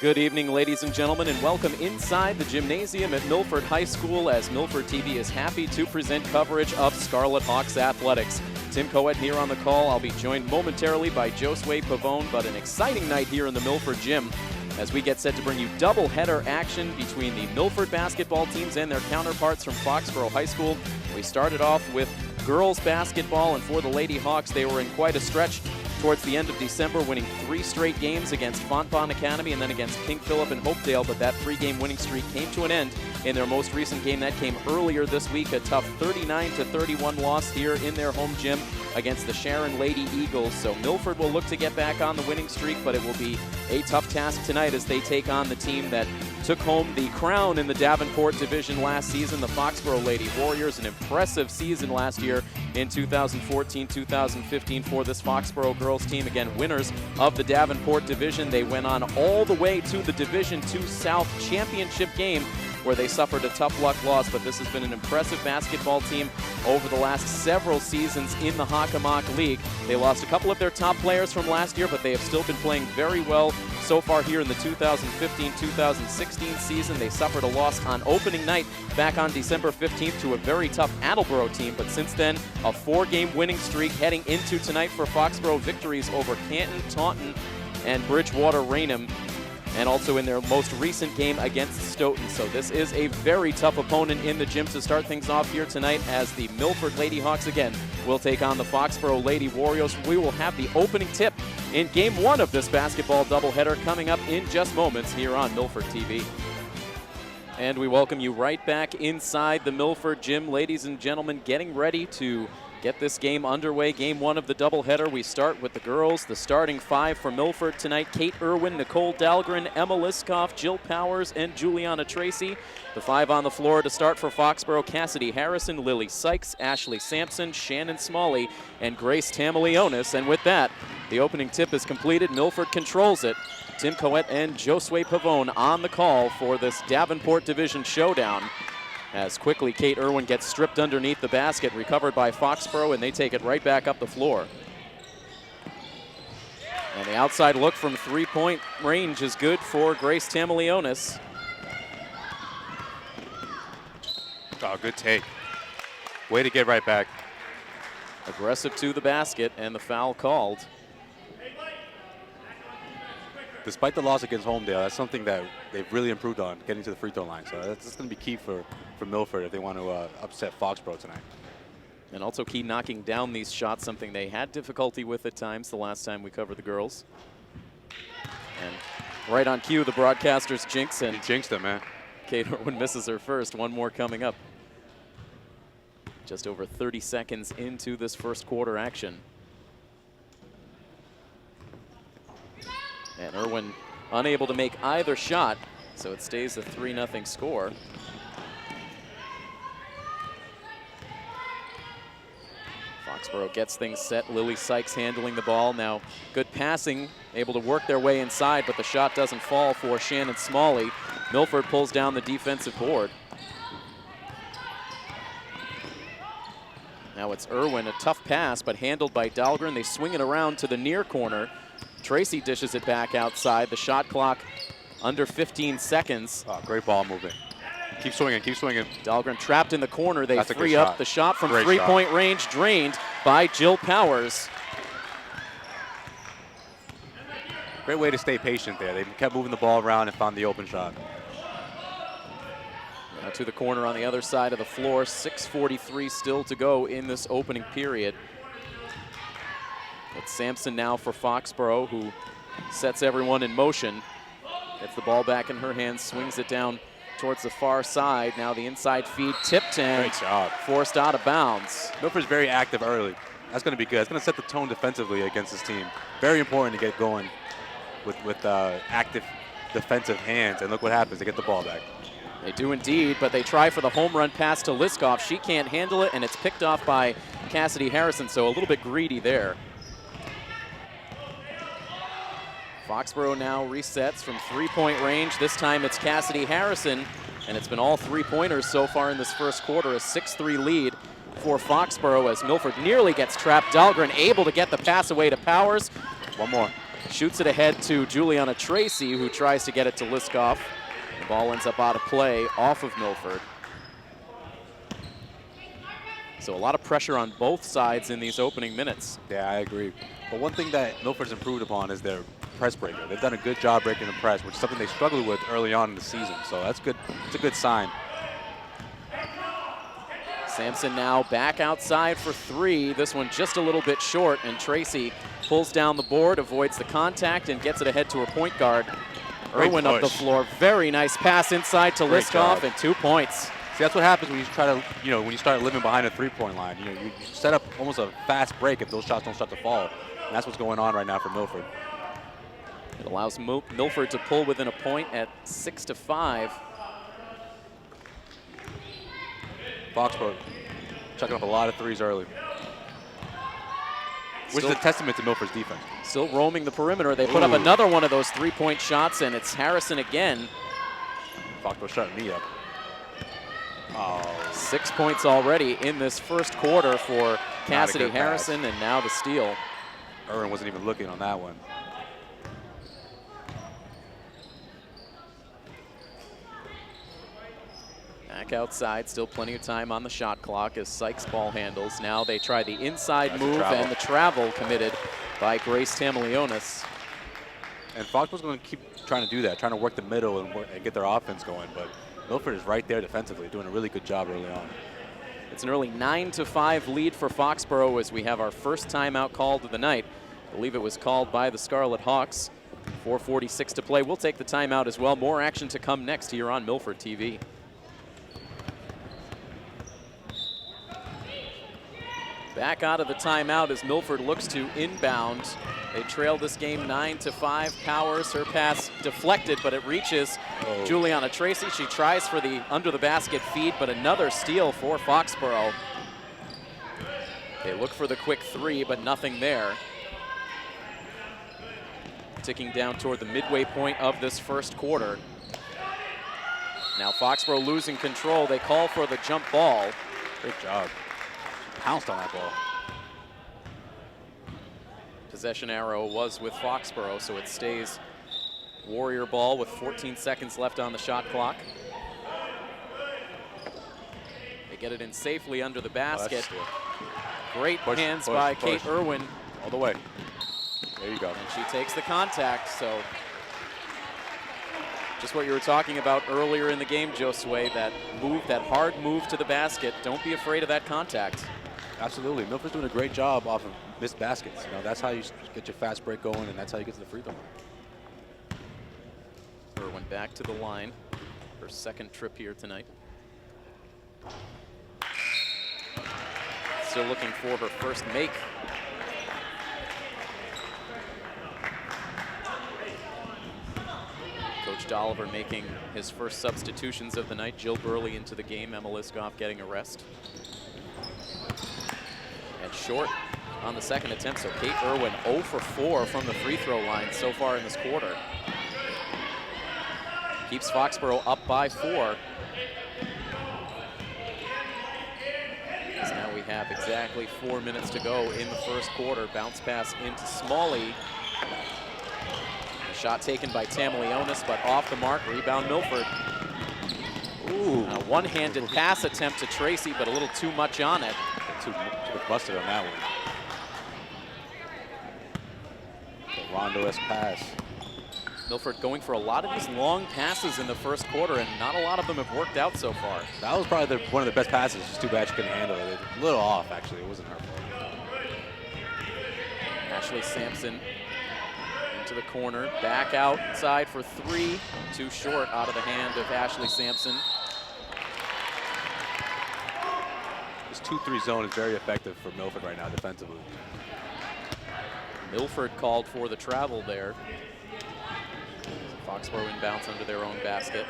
Good evening, ladies and gentlemen, and welcome inside the gymnasium at Milford High School as Milford TV is happy to present coverage of Scarlet Hawks athletics. Tim Coet here on the call. I'll be joined momentarily by Josue Pavone, but an exciting night here in the Milford gym as we get set to bring you double-header action between the Milford basketball teams and their counterparts from Foxboro High School. We started off with girls basketball, and for the Lady Hawks, they were in quite a stretch towards the end of December, winning 3 straight games against Fontbonne Academy and then against King Philip and Hopedale, but that 3-game winning streak came to an end in their most recent game. That came earlier this week, a tough 39-31 loss here in their home gym against the Sharon Lady Eagles. So Milford will look to get back on the winning streak, but it will be a tough task tonight as they take on the team that took home the crown in the Davenport division last season, the Foxboro Lady Warriors. An impressive season last year in 2014-2015 for this Foxboro girls team. Again, winners of the Davenport division. They went on all the way to the Division II South championship game where they suffered a tough luck loss, but this has been an impressive basketball team over the last several seasons in the Hockomock League. They lost a couple of their top players from last year, but they have still been playing very well so far here in the 2015-2016 season. They suffered a loss on opening night back on December 15th to a very tough Attleboro team, but since then, a 4-game winning streak heading into tonight for Foxboro. Victories over Canton, Taunton, and Bridgewater Raynham, and also in their most recent game against Stoughton. So this is a very tough opponent in the gym to start things off here tonight as the Milford Lady Hawks again will take on the Foxboro Lady Warriors. We will have the opening tip in Game 1 of this basketball doubleheader coming up in just moments here on Milford TV. And we welcome you right back inside the Milford gym. Ladies and gentlemen, getting ready to get this game underway. Game 1 of the doubleheader. We start with the girls. The starting 5 for Milford tonight: Kate Irwin, Nicole Dahlgren, Emma Liskoff, Jill Powers, and Juliana Tracy. The 5 on the floor to start for Foxboro: Cassidy Harrison, Lily Sykes, Ashley Sampson, Shannon Smalley, and Grace Tamilionis. And with that, the opening tip is completed. Milford controls it. Tim Coet and Josue Pavone on the call for this Davenport Division showdown. As quickly Kate Irwin gets stripped underneath the basket, recovered by Foxboro, and they take it right back up the floor. And the outside look from 3-point range is good for Grace Tamilionis. Oh, good take. Way to get right back. Aggressive to the basket, and the foul called. Despite the loss against Homedale, that's something that they've really improved on, getting to the free throw line. So that's going to be key for Milford if they want to upset Foxboro tonight. And also key knocking down these shots, something they had difficulty with at times the last time we covered the girls. And right on cue, the broadcasters jinx, and he jinxed them, man. Kate Irwin misses her first. One more coming up. Just over 30 seconds into this first quarter action. And Irwin unable to make either shot, so it stays a 3-0 score. Foxboro gets things set. Lily Sykes handling the ball. Now good passing, able to work their way inside, but the shot doesn't fall for Shannon Smalley. Milford pulls down the defensive board. Now it's Irwin, a tough pass, but handled by Dahlgren. They swing it around to the near corner. Tracy dishes it back outside. The shot clock under 15 seconds. Oh, great ball movement. Keep swinging, keep swinging. Dahlgren trapped in the corner. They That's free up. The shot from 3-point range drained by Jill Powers. Great way to stay patient there. They kept moving the ball around and found the open shot. Now to the corner on the other side of the floor. 6:43 still to go in this opening period. It's Sampson now for Foxboro, who sets everyone in motion. Gets the ball back in her hands, swings it down towards the far side. Now the inside feed tipped and forced out of bounds. Milford's very active early. That's going to be good. It's going to set the tone defensively against this team. Very important to get going with active defensive hands. And look what happens. They get the ball back. They do indeed, but they try for the home run pass to Liskoff. She can't handle it, and it's picked off by Cassidy Harrison, so a little bit greedy there. Foxboro now resets from 3-point range. This time it's Cassidy Harrison, and it's been all 3-pointers so far in this first quarter. A 6-3 lead for Foxboro as Milford nearly gets trapped. Dahlgren able to get the pass away to Powers. One more. Shoots it ahead to Juliana Tracy, who tries to get it to Liskoff. The ball ends up out of play off of Milford. So a lot of pressure on both sides in these opening minutes. Yeah, I agree. But one thing that Milford's improved upon is their press breaker. They've done a good job breaking the press, which is something they struggled with early on in the season. So that's good. It's a good sign. Sampson now back outside for three. This one just a little bit short, and Tracy pulls down the board, avoids the contact, and gets it ahead to her point guard. Irwin up the floor. Very nice pass inside to Liskoff, and 2 points. See, that's what happens when you try to, when you start living behind a three-point line. You set up almost a fast break if those shots don't start to fall. And that's what's going on right now for Milford. It allows Milford to pull within a point at 6-5. Foxboro chucking up a lot of threes early, which is a testament to Milford's defense. Still roaming the perimeter. They put up another one of those three-point shots, and it's Harrison again. Foxboro shutting me up. Oh. 6 points already in this first quarter for Cassidy Harrison, and now the steal. Irwin wasn't even looking on that one. Back outside, still plenty of time on the shot clock as Sykes ball handles. Now they try the inside move, and the travel committed by Grace Tamilionis. And Foxboro's going to keep trying to do that, trying to work the middle and get their offense going. But Milford is right there defensively, doing a really good job early on. It's an early 9-5 lead for Foxboro as we have our first timeout called of the night. I believe it was called by the Scarlet Hawks. 4:46 to play. We'll take the timeout as well. More action to come next here on Milford TV. Back out of the timeout as Milford looks to inbound. They trail this game 9-5. Powers, her pass deflected, but it reaches Juliana Tracy. She tries for the under the basket feed, but another steal for Foxboro. They look for the quick three, but nothing there. Ticking down toward the midway point of this first quarter. Now Foxboro losing control. They call for the jump ball. Great job. Pounced on that ball. Possession arrow was with Foxboro, so it stays Warrior ball with 14 seconds left on the shot clock. They get it in safely under the basket. Great hands by Kate Irwin. All the way. There you go. And she takes the contact, so just what you were talking about earlier in the game, Josue, that move, that hard move to the basket. Don't be afraid of that contact. Absolutely. Milford's doing a great job off of missed baskets. That's how you get your fast break going, and that's how you get to the free throw line. Irwin back to the line. Her second trip here tonight. Still looking for her first make. Coach Dolliver making his first substitutions of the night. Jill Burley into the game. Emma Liskoff getting a rest. And short on the second attempt, so Kate Irwin 0 for 4 from the free throw line so far in this quarter. Keeps Foxboro up by 4. As now we have exactly 4 minutes to go in the first quarter. Bounce pass into Smalley. Shot taken by Tamilionis, but off the mark. Rebound Milford. Ooh. A one-handed pass attempt to Tracy, but a little too much on it. Too busted on that one. The Rondo-esque pass. Milford going for a lot of these long passes in the first quarter, and not a lot of them have worked out so far. That was probably one of the best passes. Just too bad she couldn't handle it. A little off, actually. It wasn't her fault. Ashley Sampson into the corner, back outside for 3. Too short out of the hand of Ashley Sampson. This 2-3 zone is very effective for Milford right now defensively. Milford called for the travel there. Foxboro inbounds under their own basket.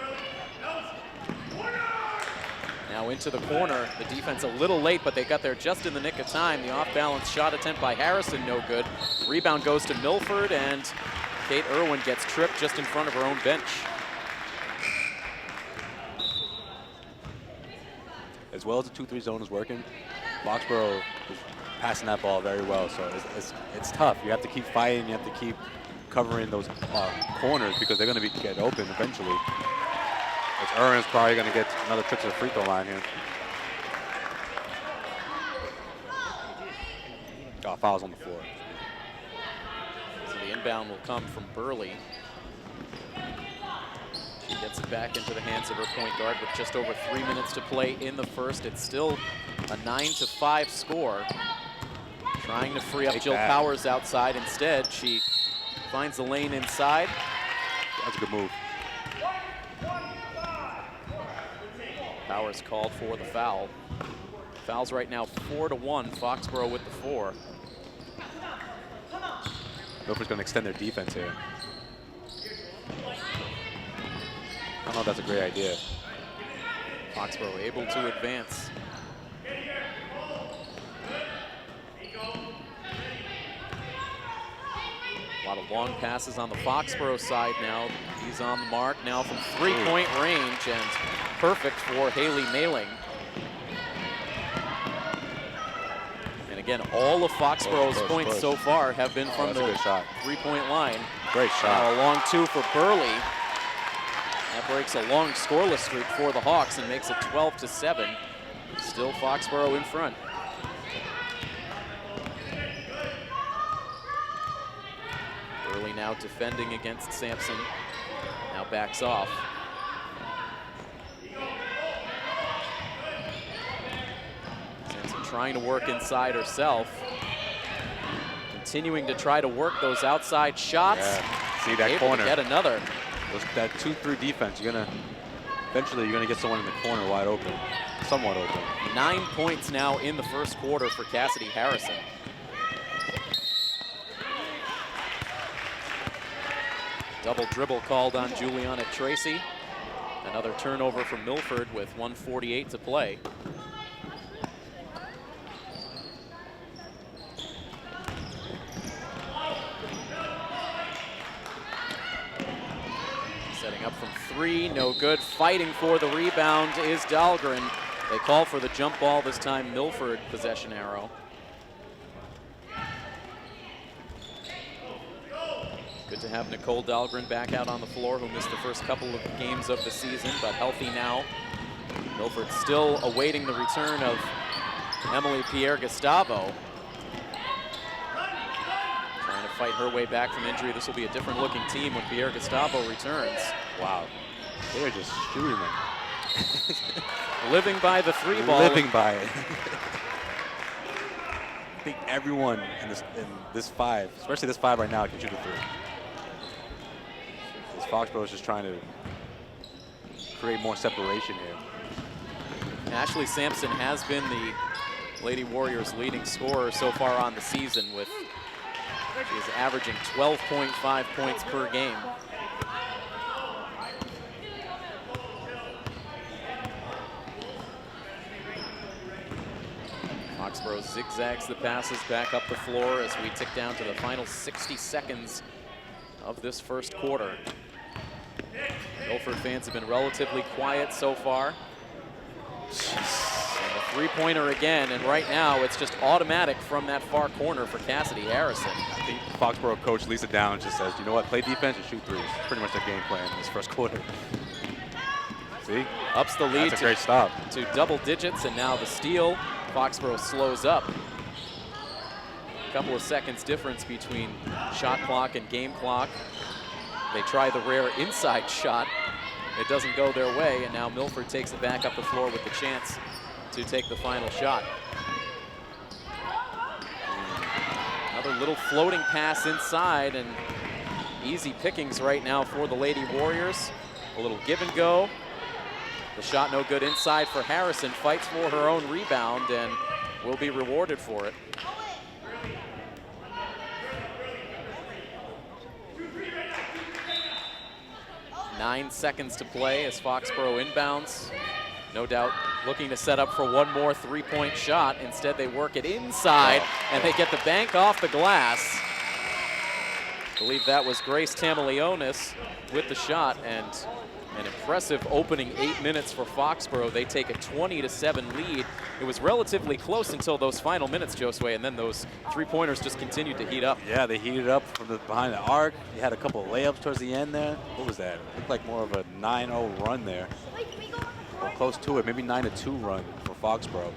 Now into the corner. The defense a little late, but they got there just in the nick of time. The off-balance shot attempt by Harrison, no good. Rebound goes to Milford, and Kate Irwin gets tripped just in front of her own bench. As well as the 2-3 zone is working, Foxboro is passing that ball very well. So it's tough. You have to keep fighting. You have to keep covering those corners because they're going to get open eventually. As Aaron's probably going to get another trip to the free throw line here. Oh, fouls on the floor. So the inbound will come from Burley. She gets it back into the hands of her point guard with just over 3 minutes to play in the first. It's still a 9-5 score. Trying to free up Jill Powers outside. Instead, she finds the lane inside. That's a good move. Powers called for the foul. Fouls right now 4-1. Foxboro with the 4. Milford's going to extend their defense here. I don't know if that's a great idea. Foxboro able to advance. A lot of long passes on the Foxboro side now. He's on the mark now from three-point range and perfect for Haley Mailing. And again, all of Foxboro's points so far have been from the three-point line. Great shot. Now a long two for Burley. That breaks a long scoreless streak for the Hawks and makes it 12-7. Still Foxboro in front. Burley now defending against Sampson. Now backs off. Sampson trying to work inside herself. Continuing to try to work those outside shots. Yeah. See that able corner. to get another. That 2-3 defense, eventually you're gonna get someone in the corner wide open, somewhat open. 9 points now in the first quarter for Cassidy Harrison. Double dribble called on Juliana Tracy. Another turnover from Milford with 1:48 to play. Setting up from three, no good. Fighting for the rebound is Dahlgren. They call for the jump ball this time, Milford possession arrow. Good to have Nicole Dahlgren back out on the floor, who missed the first couple of games of the season, but healthy now. Milford still awaiting the return of Emily Pierre-Gustavo. Trying to fight her way back from injury. This will be a different looking team when Pierre-Gustavo returns. Wow, they're just shooting them. Living by the three ball. Living by it. I think everyone in this five, especially this five right now, can shoot a three. This Foxboro is just trying to create more separation here. Ashley Sampson has been the Lady Warriors' leading scorer so far on the season, with she is averaging 12.5 points per game. Foxboro zigzags the passes back up the floor as we tick down to the final 60 seconds of this first quarter. Milford fans have been relatively quiet so far. And the three-pointer again, and right now it's just automatic from that far corner for Cassidy Harrison. I think Foxboro coach Lisa Downs just says, you know what, play defense and shoot threes. Pretty much their game plan in this first quarter. See? Ups the lead. That's a great stop. To double digits, and now the steal. Foxboro slows up. A couple of seconds difference between shot clock and game clock. They try the rare inside shot. It doesn't go their way, and now Milford takes it back up the floor with the chance to take the final shot. Another little floating pass inside, and easy pickings right now for the Lady Warriors. A little give and go. The shot no good inside for Harrison. Fights for her own rebound and will be rewarded for it. Nine seconds to play as Foxboro inbounds. No doubt looking to set up for one more three-point shot. Instead, they work it inside, and they get the bank off the glass. I believe that was Grace Tamaleonis with the shot, and An impressive opening 8 minutes for Foxboro. They take a 20-7 lead. It was relatively close until those final minutes, Josue, and then those three-pointers just continued to heat up. Yeah, they heated up from behind the arc. You had a couple of layups towards the end there. What was that? It looked like more of a 9-0 run there. Or close to it, maybe 9-2 run for Foxboro.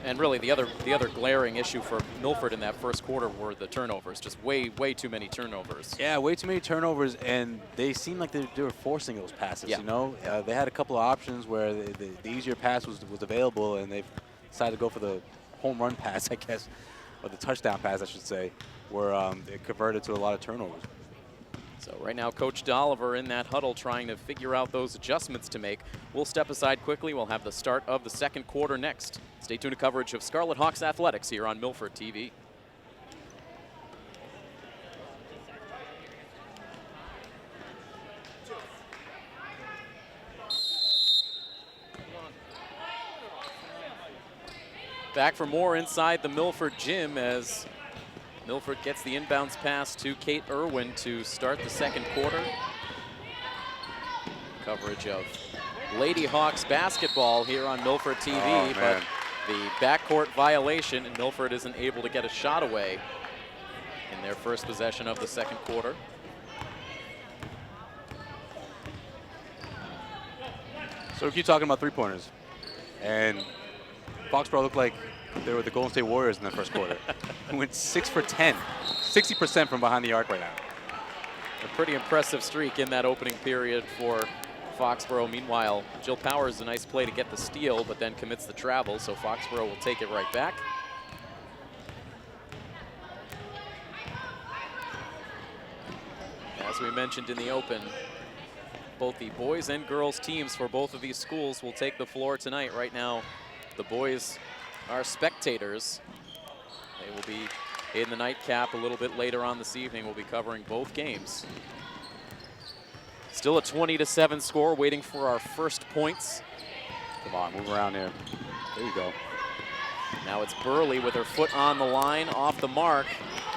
And really, the other glaring issue for Milford in that first quarter were the turnovers. Just way too many turnovers. Yeah, way too many turnovers, and they seemed like they were forcing those passes. Yeah. You know, they had a couple of options where the easier pass was available, and they decided to go for the home run pass, I guess, or the touchdown pass, I should say, where it converted to a lot of turnovers. So right now, Coach Dolliver in that huddle trying to figure out those adjustments to make. We'll step aside quickly. We'll have the start of the second quarter next. Stay tuned to coverage of Scarlet Hawks Athletics here on Milford TV. Back for more inside the Milford gym as Milford gets the inbounds pass to Kate Irwin to start the second quarter. Coverage of Lady Hawks basketball here on Milford TV, but the backcourt violation, and Milford isn't able to get a shot away in their first possession of the second quarter. So we keep talking about three-pointers, and Foxboro looked like they were the Golden State Warriors in the first quarter. Went 6 for 10, 60% from behind the arc right now. A pretty impressive streak in that opening period for Foxboro. Meanwhile, Jill Powers, a nice play to get the steal, but then commits the travel, so Foxboro will take it right back. As we mentioned in the open, both the boys and girls teams for both of these schools will take the floor tonight. Right now, the boys are spectators. They will be in the nightcap a little bit later on this evening. We'll be covering both games. Still a 20-7 score, waiting for our first points. Come on, move around here. There you go. Now it's Burley with her foot on the line, off the mark.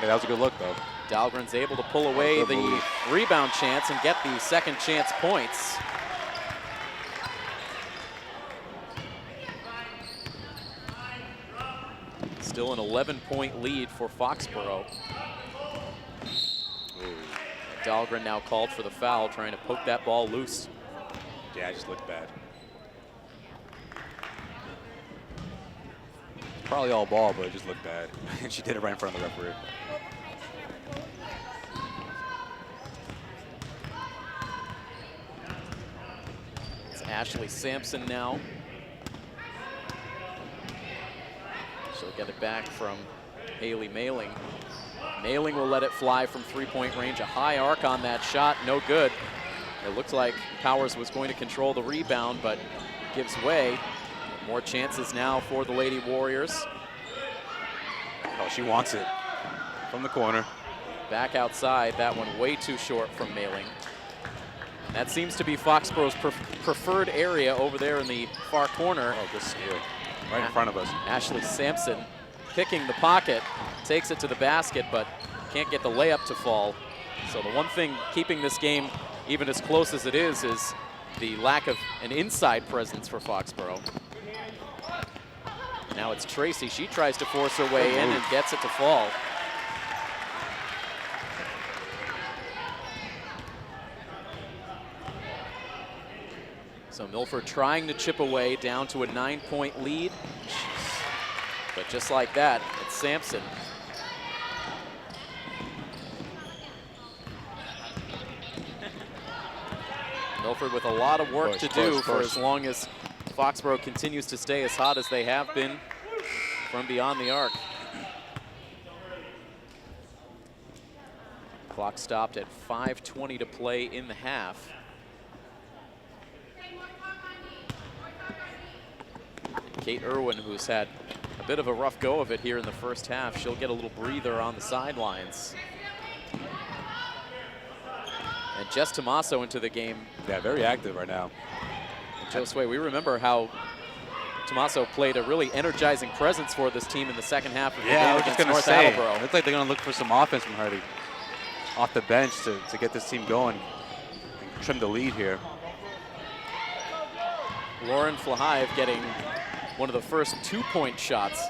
Yeah, that was a good look, though. Dahlgren's able to pull away the rebound chance and get the second chance points. Still an 11-point lead for Foxboro. Dahlgren now called for the foul, trying to poke that ball loose. Yeah, it just looked bad. Probably all ball, but it just looked bad. And she did it right in front of the referee. It's Ashley Sampson now. She'll get it back from Haley Mailing. Mailing will let it fly from three-point range. A high arc on that shot, no good. It looked like Powers was going to control the rebound, but gives way. More chances now for the Lady Warriors. Oh, she wants it from the corner. Back outside, that one way too short from Mailing. That seems to be Foxboro's preferred area over there in the far corner. Oh, good steal. Right in front of us. Ashley Sampson picking the pocket, takes it to the basket, but can't get the layup to fall. So the one thing keeping this game even as close as it is the lack of an inside presence for Foxboro. Now it's Tracy. She tries to force her way in and gets it to fall. So Milford trying to chip away down to a 9-point lead. But just like that, it's Sampson. Milford with a lot of work to do for as long as Foxboro continues to stay as hot as they have been from beyond the arc. Clock stopped at 5:20 to play in the half. Kate Irwin, who's had a bit of a rough go of it here in the first half, she'll get a little breather on the sidelines. And Jess Tomaso into the game. Yeah, very active right now. Josue, we remember how Tomaso played a really energizing presence for this team in the second half of the game against North Attleboro. It looks like they're going to look for some offense from her off the bench to get this team going and trim the lead here. Lauren Flahive getting one of the first 2-point shots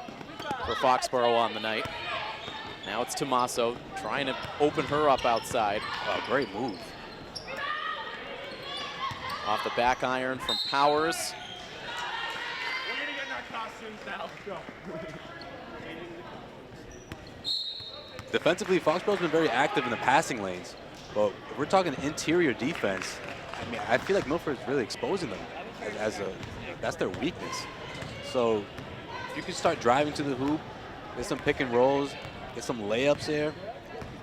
for Foxboro on the night. Now it's Tommaso trying to open her up outside. Oh, great move. Off the back iron from Powers. We're gonna get in our costumes now. Go. Defensively, Foxboro's been very active in the passing lanes, but if we're talking interior defense, I mean, I feel like Milford's really exposing them that's their weakness. So if you can start driving to the hoop, get some pick and rolls, get some layups there,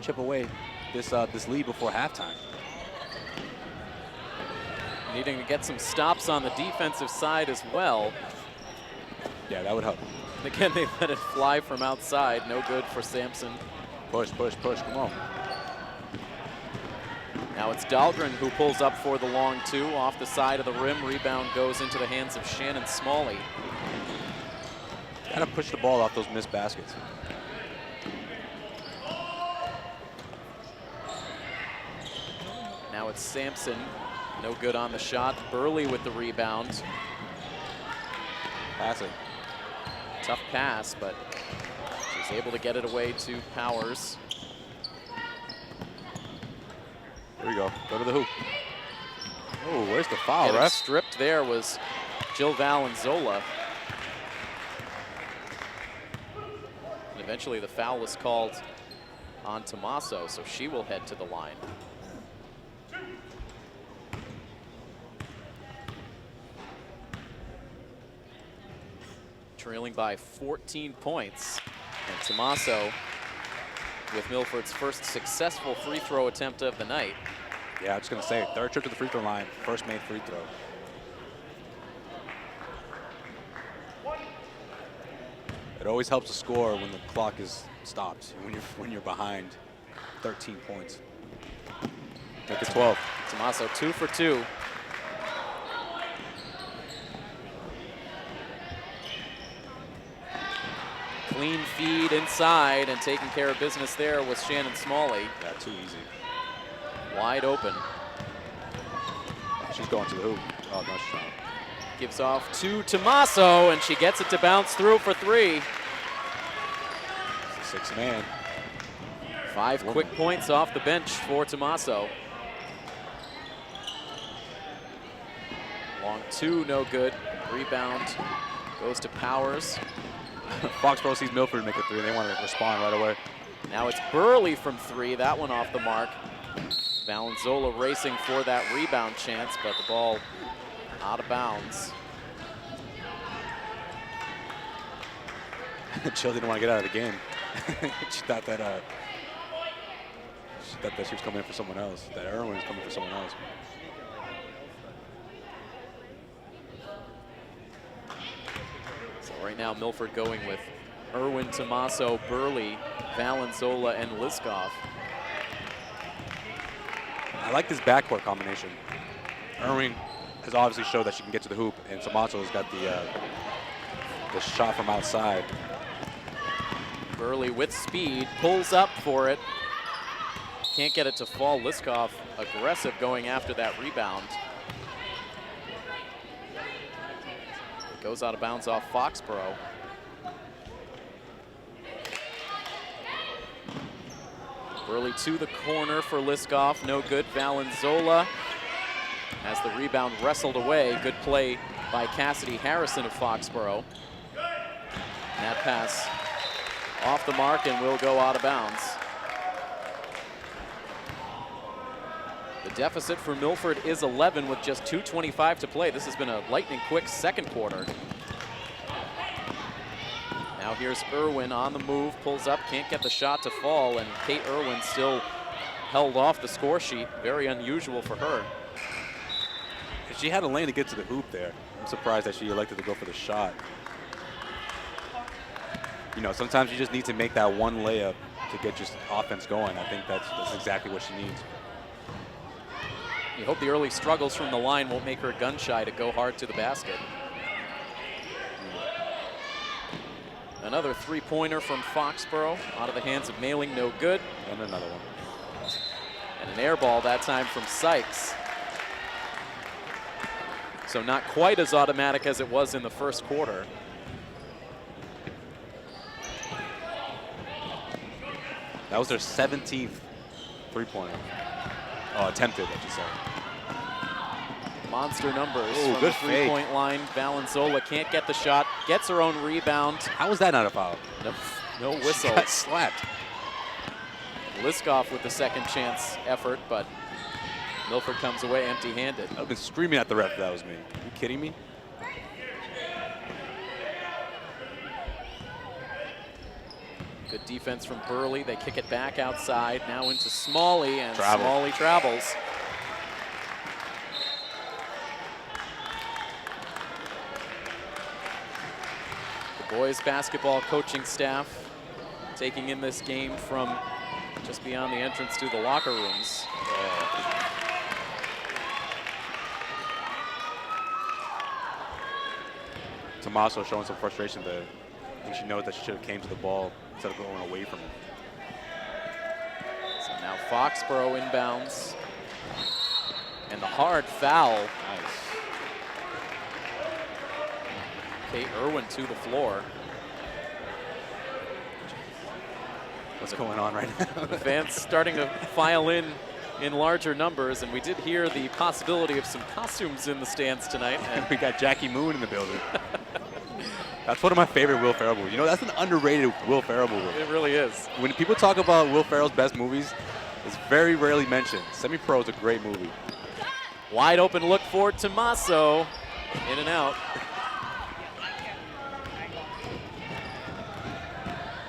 chip away this lead before halftime. Needing to get some stops on the defensive side as well. Yeah, that would help. Again, they let it fly from outside. No good for Sampson. Push, push, push, come on. Now it's Dahlgren who pulls up for the long 2 off the side of the rim. Rebound goes into the hands of Shannon Smalley. Gotta push the ball off those missed baskets. Now it's Sampson. No good on the shot. Burley with the rebound. Pass it. Tough pass, but she's able to get it away to Powers. Here we go. Go to the hoop. Oh, where's the foul, Getting ref? stripped there was Jill Valenzola. And eventually the foul was called on Tommaso, so she will head to the line. Trailing by 14 points. And Tommaso with Milford's first successful free throw attempt of the night. Yeah, I'm just gonna say, 3rd trip to the free throw line, first made free throw. It always helps to score when the clock is stopped, when you're behind 13 points. Make it 12. Tommaso 2 for 2. Clean feed inside, and taking care of business there was Shannon Smalley. Yeah, too easy. Wide open. She's going to the hoop. Oh, no shot. Gives off to Tommaso, and she gets it to bounce through for 3. It's a 6-man. 5 quick points off the bench for Tommaso. Long 2, no good. Rebound goes to Powers. Foxboro sees Milford make a 3, and they want to respond right away. Now it's Burley from 3, that one off the mark. Valenzola racing for that rebound chance, but the ball out of bounds. Jill didn't want to get out of the game. She thought that she was coming in for someone else, that Irwin was coming for someone else. So right now Milford going with Irwin, Tommaso, Burley, Valenzola, and Liskov. I like this backcourt combination. Irwin has obviously showed that she can get to the hoop, and Tommaso has got the shot from outside. Burley with speed, pulls up for it. Can't get it to fall. Liskov aggressive going after that rebound. It goes out of bounds off Foxboro. Burley to the corner for Liskov, no good. Valenzola has the rebound wrestled away. Good play by Cassidy Harrison of Foxboro. And that pass off the mark and will go out of bounds. The deficit for Milford is 11 with just 2:25 to play. This has been a lightning quick second quarter. Now here's Irwin on the move, pulls up, can't get the shot to fall, and Kate Irwin still held off the score sheet. Very unusual for her. She had a lane to get to the hoop there. I'm surprised that she elected to go for the shot. You know, sometimes you just need to make that one layup to get your offense going. I think that's exactly what she needs. You hope the early struggles from the line won't make her gun shy to go hard to the basket. Another three-pointer from Foxboro out of the hands of Mailing, no good. And another one. And an air ball that time from Sykes. So not quite as automatic as it was in the first quarter. That was their 17th three-pointer. Oh, attempted, I should say. Monster numbers Ooh, from good the three-point line. Valenzola can't get the shot, gets her own rebound. How was that not a foul? No whistle. She got slapped. Liskoff with the second chance effort, but Milford comes away empty-handed. I've been screaming at the ref if that was me. Are you kidding me? Good defense from Burley. They kick it back outside, now into Smalley, and Travel. Smalley travels. The boys basketball coaching staff taking in this game from just beyond the entrance to the locker rooms. Tommaso showing some frustration there. I think she knows that she should have came to the ball instead of going away from it. So now Foxboro inbounds. And the hard foul. Nice. Kate Irwin to the floor. What's going on right now? The fans starting to file in larger numbers, and we did hear the possibility of some costumes in the stands tonight. And We got Jackie Moon in the building. That's one of my favorite Will Ferrell movies. You know, that's an underrated Will Ferrell movie. it really is. When people talk about Will Ferrell's best movies, it's very rarely mentioned. Semi-Pro is a great movie. Wide open look for Tommaso. In and out.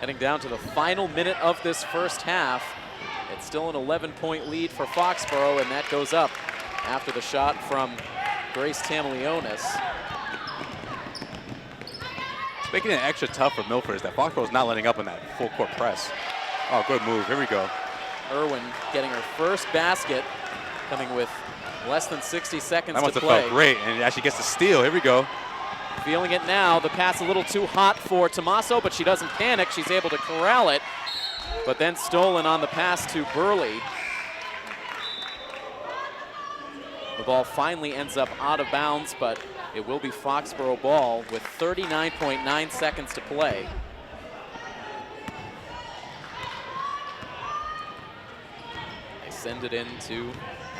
Heading down to the final minute of this first half. It's still an 11-point lead for Foxboro, and that goes up after the shot from Grace Tamilionis. It's making it extra tough for Milford is that Foxboro's not letting up in that full court press. Oh, good move. Here we go. Irwin getting her first basket, coming with less than 60 seconds That must to have play. felt great, and actually gets the steal. Here we go. Feeling it now. The pass a little too hot for Tommaso, but she doesn't panic. She's able to corral it, but then stolen on the pass to Burley. The ball finally ends up out of bounds, but it will be Foxboro ball with 39.9 seconds to play. They send it in to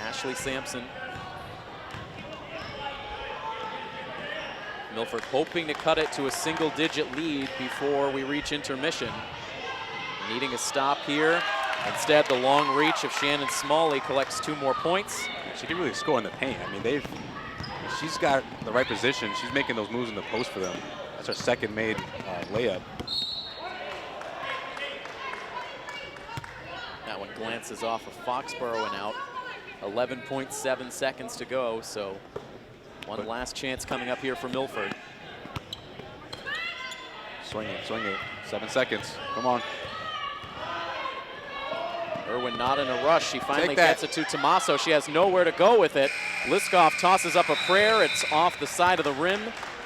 Ashley Sampson. Milford hoping to cut it to a single-digit lead before we reach intermission. Needing a stop here. Instead, the long reach of Shannon Smalley collects 2 more points. She can really score in the paint. I mean, she's got the right position. She's making those moves in the post for them. That's her second made layup. That one glances off of Foxboro and out. 11.7 seconds to go, so one last chance coming up here for Milford. Swing it, swing it. 7 seconds. Come on. Irwin not in a rush. She finally Take that. gets it to Tommaso. She has nowhere to go with it. Liskoff tosses up a prayer. It's off the side of the rim.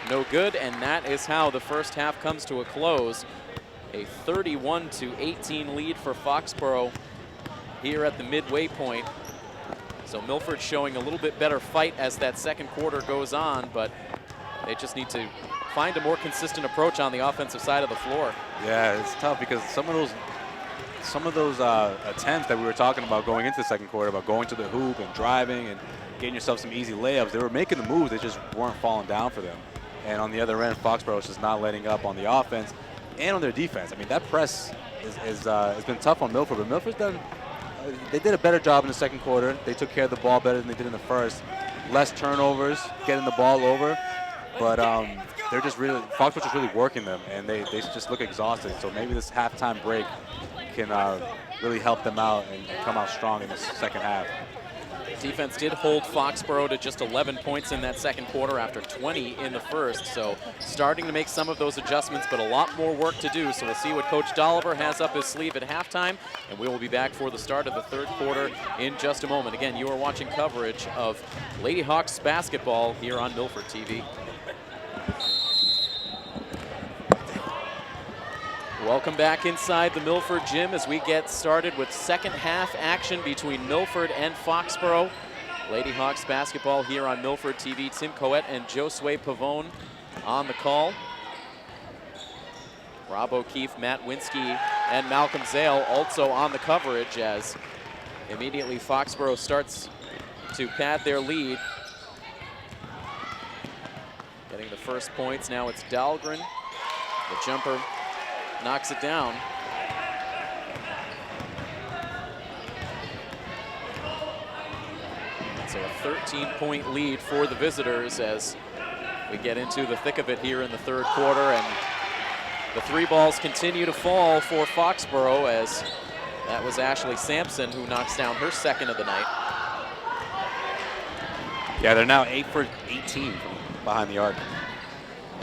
No good, and that is how the first half comes to a close. A 31-18 lead for Foxboro here at the midway point. So Milford showing a little bit better fight as that second quarter goes on, but they just need to find a more consistent approach on the offensive side of the floor. Yeah, it's tough because some of those attempts that we were talking about going into the second quarter, about going to the hoop and driving and getting yourself some easy layups, they were making the moves, they just weren't falling down for them. And on the other end, Foxboro is just not letting up on the offense and on their defense. I mean, that press has been tough on Milford, but Milford's done. They did a better job in the second quarter. They took care of the ball better than they did in the first. Less turnovers, getting the ball over. But they're just really, Foxborough's just really working them, and they just look exhausted. So maybe this halftime break can really help them out and come out strong in the second half. Defense did hold Foxboro to just 11 points in that second quarter after 20 in the first. So starting to make some of those adjustments, but a lot more work to do. So we'll see what Coach Dolliver has up his sleeve at halftime, and we will be back for the start of the third quarter in just a moment. Again, you are watching coverage of Lady Hawks basketball here on Milford TV. Welcome back inside the Milford gym as we get started with second half action between Milford and Foxboro. Lady Hawks basketball here on Milford TV. Tim Coet and Josue Pavone on the call. Rob O'Keefe, Matt Winsky, and Malcolm Zale also on the coverage as immediately Foxboro starts to pad their lead. Getting the first points, now it's Dahlgren. The jumper knocks it down. So a 13-point lead for the visitors as we get into the thick of it here in the third quarter, and the three balls continue to fall for Foxboro as that was Ashley Sampson who knocks down her second of the night. Yeah, they're now 8 for 18 from behind the arc.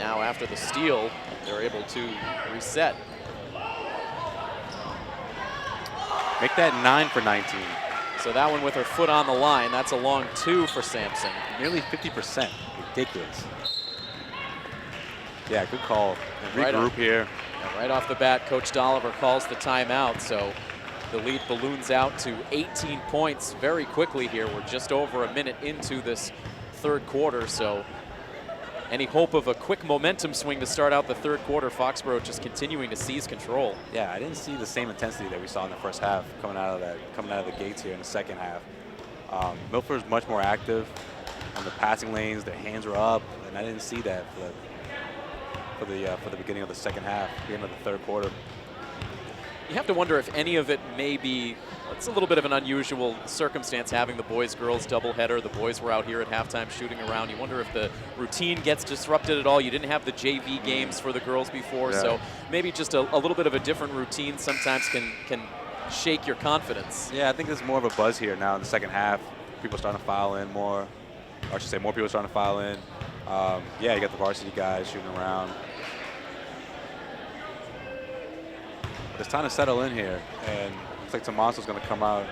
Now after the steal, they're able to reset. Make that 9 for 19. So that one with her foot on the line, that's a long 2 for Sampson. Nearly 50%, ridiculous. Yeah, good call. And Right regroup here. Right off the bat, Coach Dolliver calls the timeout, so the lead balloons out to 18 points very quickly here. We're just over a minute into this third quarter, so any hope of a quick momentum swing to start out the third quarter, Foxboro just continuing to seize control. Yeah, I didn't see the same intensity that we saw in the first half coming out of the gates here in the second half. Milford's much more active on the passing lanes. Their hands were up, and I didn't see that for the beginning of the second half, beginning of the third quarter. You have to wonder if any of it may be, it's a little bit of an unusual circumstance having the boys-girls doubleheader. The boys were out here at halftime shooting around. You wonder if the routine gets disrupted at all. You didn't have the JV games for the girls before, yeah. So maybe just a little bit of a different routine sometimes can shake your confidence. Yeah, I think there's more of a buzz here now in the second half. People starting to file in more, or I should say more people starting to file in. Yeah, you got the varsity guys shooting around. But it's time to settle in here, and looks like Tomaso's going to come out.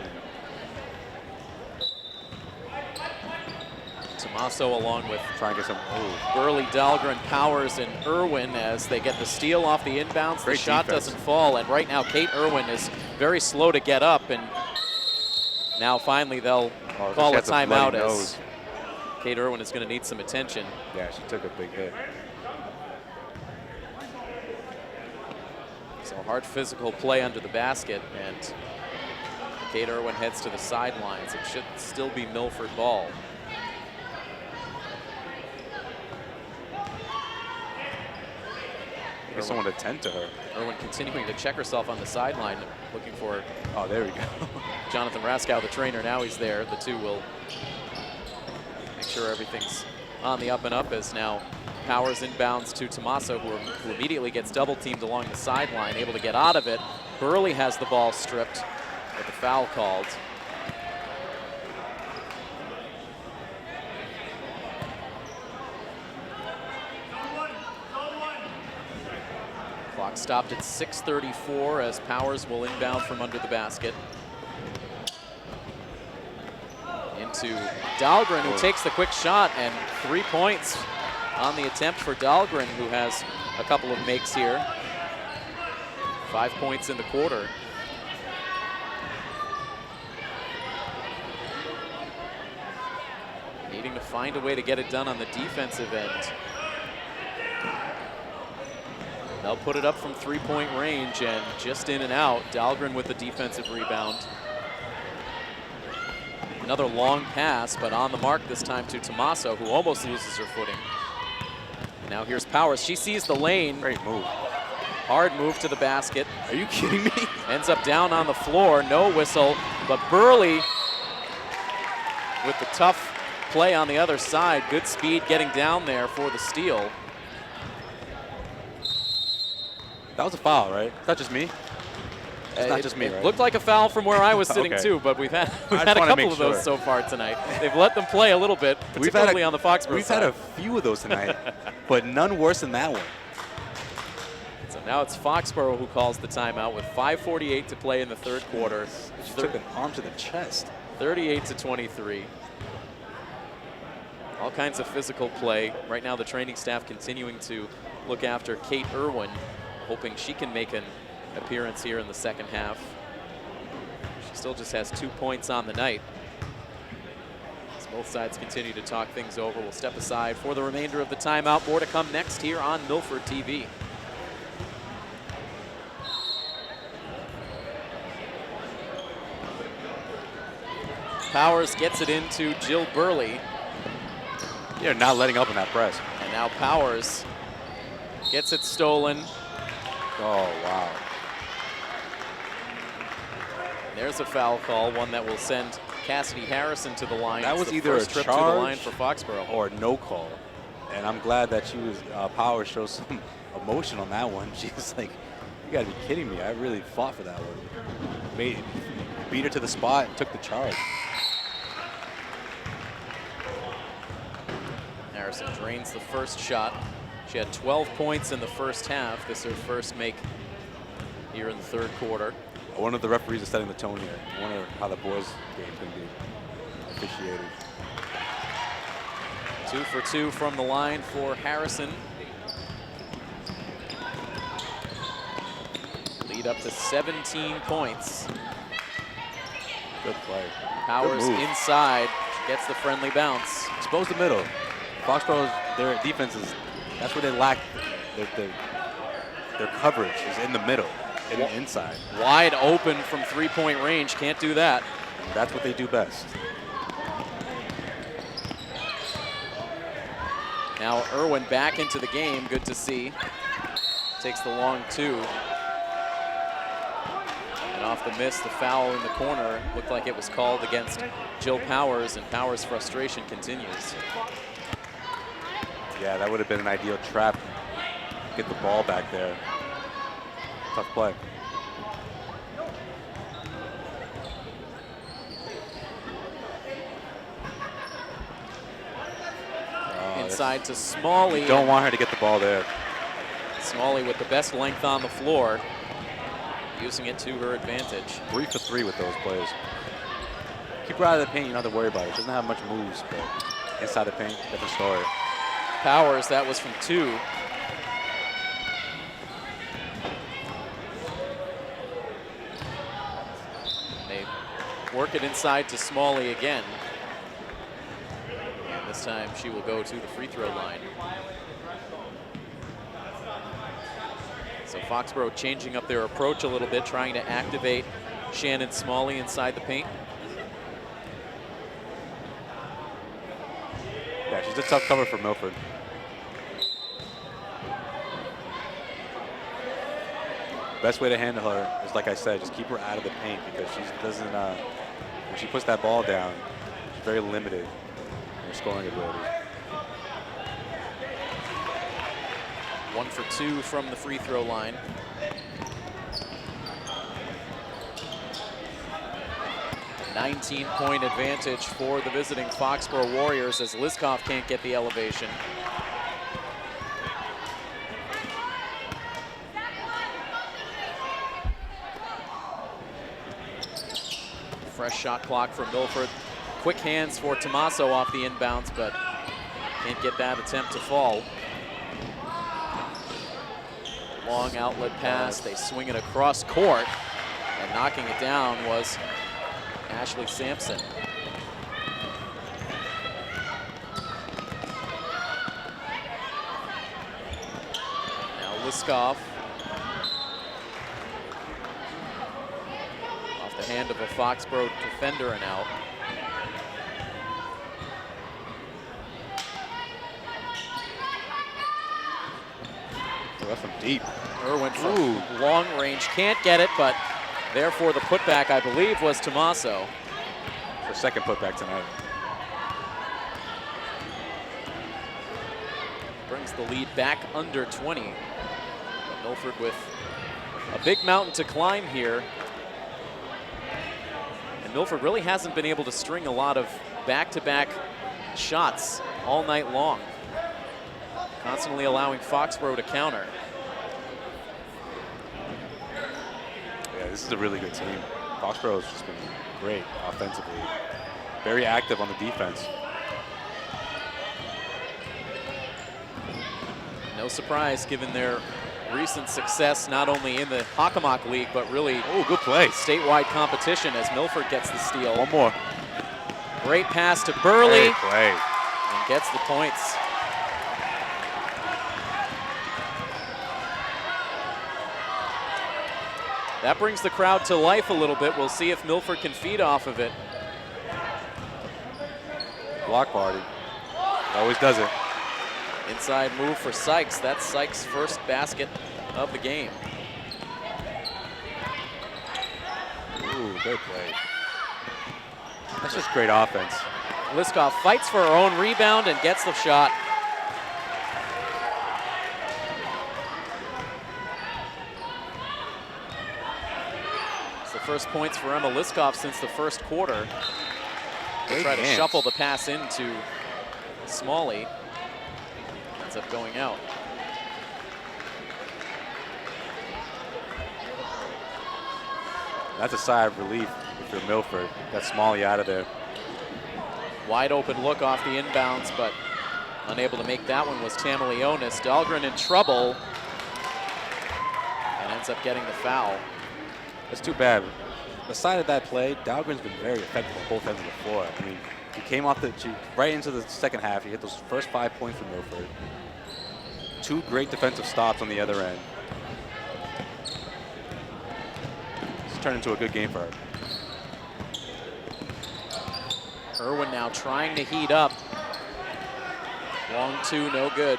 Tomaso along with Try and get some. Burley, Dahlgren, Powers, and Irwin as they get the steal off the inbounds. Great the shot defense. doesn't fall, and right now Kate Irwin is very slow to get up, and now finally they'll call a timeout as Kate Irwin is going to need some attention. Yeah, she took a big hit. So hard physical play under the basket, and Kate Irwin heads to the sidelines. It should still be Milford ball. Get someone to tend to her. Irwin continuing to check herself on the sideline, looking for Oh, there we go. Jonathan Raskow, the trainer. Now he's there. The two will make sure everything's on the up and up as now Powers inbounds to Tomaso, who immediately gets double teamed along the sideline, able to get out of it. Burley has the ball stripped, but the foul called. Clock stopped at 6:34 as Powers will inbound from under the basket. Into Dahlgren, who takes the quick shot, and 3 points on the attempt for Dahlgren, who has a couple of makes here. 5 points in the quarter. Needing to find a way to get it done on the defensive end. They'll put it up from 3-point range and just in and out. Dahlgren with the defensive rebound. Another long pass, but on the mark this time to Tomaso, who almost loses her footing. And now here's Powers. She sees the lane. Great move. Hard move to the basket. Are you kidding me? Ends up down on the floor. No whistle, but Burley with the tough play on the other side. Good speed getting down there for the steal. That was a foul, right? It's not just me. It's not just me, It right? looked like a foul from where I was sitting Okay. too, but we've had just a wanna couple make of those sure. so far tonight. They've let them play a little bit, particularly on the Foxboro We've side. had a few of those tonight, but none worse than that one. So now it's Foxboro who calls the timeout with 5:48 to play in the third quarter. She took an arm to the chest. 38-23. All kinds of physical play. Right now the training staff continuing to look after Kate Irwin, hoping she can make an appearance here in the second half. She still just has 2 points on the night. It's Both sides continue to talk things over. We'll step aside for the remainder of the timeout. More to come next here on Milford TV. Powers gets it into Jill Burley. They're not letting up in that press. And now Powers gets it stolen. Oh, wow. There's a foul call, one that will send Cassidy Harrison to the line. That was the either a first trip to the line charge for Foxboro. or no call. And I'm glad that she was, Powers showed some emotion on that one. She's like, you gotta be kidding me. I really fought for that one. Beat her to the spot and took the charge. Harrison drains the first shot. She had 12 points in the first half. This is her first make here in the third quarter. One of the referees is setting the tone here. I wonder how the boys' game can be officiated. 2 for 2 from the line for Harrison. Lead up to 17 points. Good play. Powers Good move. inside, gets the friendly bounce. Expose the middle. Foxboro's, their defense is, that's where they lack. Their coverage is in the middle, inside. Wide open from three-point range, can't do that. And that's what they do best. Now Irwin back into the game, good to see. Takes the long two. And off the miss, the foul in the corner looked like it was called against Jill Powers, and Powers' frustration continues. Yeah, that would have been an ideal trap. Get the ball back there. Tough play. Inside to Smalley. You don't want her to get the ball there. Smalley with the best length on the floor, using it to her advantage. 3 for 3 with those plays. Keep her out of the paint, you don't have to worry about it. She doesn't have much moves, but inside the paint, different story. Powers, that was from 2. They work it inside to Smalley again. And this time she will go to the free throw line. So Foxboro changing up their approach a little bit, trying to activate Shannon Smalley inside the paint. Yeah, she's a tough cover for Milford. Best way to handle her is, like I said, just keep her out of the paint, because she doesn't, when she puts that ball down, she's very limited in her scoring ability. 1 for 2 from the free throw line. A 19-point advantage for the visiting Foxboro Warriors as Liskov can't get the elevation. Fresh shot clock for Milford. Quick hands for Tommaso off the inbounds, but can't get that attempt to fall. Long outlet pass, they swing it across court, and knocking it down was Ashley Sampson. Now Liskov. Off the hand of a Foxboro defender and out. That's from deep. Irwin from long range, can't get it, but therefore the putback, I believe, was Tommaso. Her second putback tonight. Brings the lead back under 20. But Milford with a big mountain to climb here. And Milford really hasn't been able to string a lot of back-to-back shots all night long. Constantly allowing Foxboro to counter. Yeah, this is a really good team. Foxboro has just been great offensively. Very active on the defense. No surprise given their recent success not only in the Hockomock League, but really Good play. statewide competition as Milford gets the steal. One more. Great pass to Burley. Great play. And gets the points. That brings the crowd to life a little bit. We'll see if Milford can feed off of it. Block party. Always does it. Inside move for Sykes. That's Sykes' first basket of the game. Ooh, great play. That's just great offense. Liskoff fights for her own rebound and gets the shot. It's the first points for Emma Liskoff since the first quarter. They try to shuffle the pass into Smalley. Ends up going out. That's a sigh of relief if you're Milford. Got Smalley out of there. Wide open look off the inbounds, but unable to make that one was Tamaleonis. Dahlgren in trouble and ends up getting the foul. That's too bad. Beside of that play, Dahlgren's been very effective on both ends of the floor. I mean, he came off right into the second half. He hit those first 5 points for Milford. 2 great defensive stops on the other end. It's turned into a good game for her. Irwin now trying to heat up. Long 2, no good.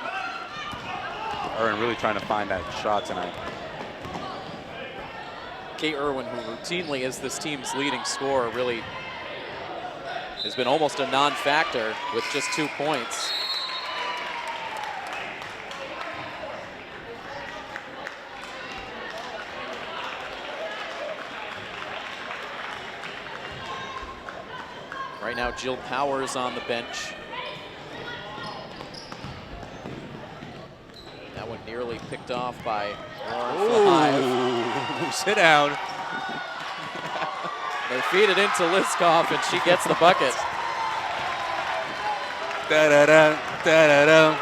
Irwin really trying to find that shot tonight. Kate Irwin, who routinely is this team's leading scorer, really has been almost a non-factor with just 2 points. Right now, Jill Powers on the bench. That one nearly picked off by Lauren Flahive. Sit down. They feed it into Liskoff, and she gets the bucket. Da-da-da, da-da-da.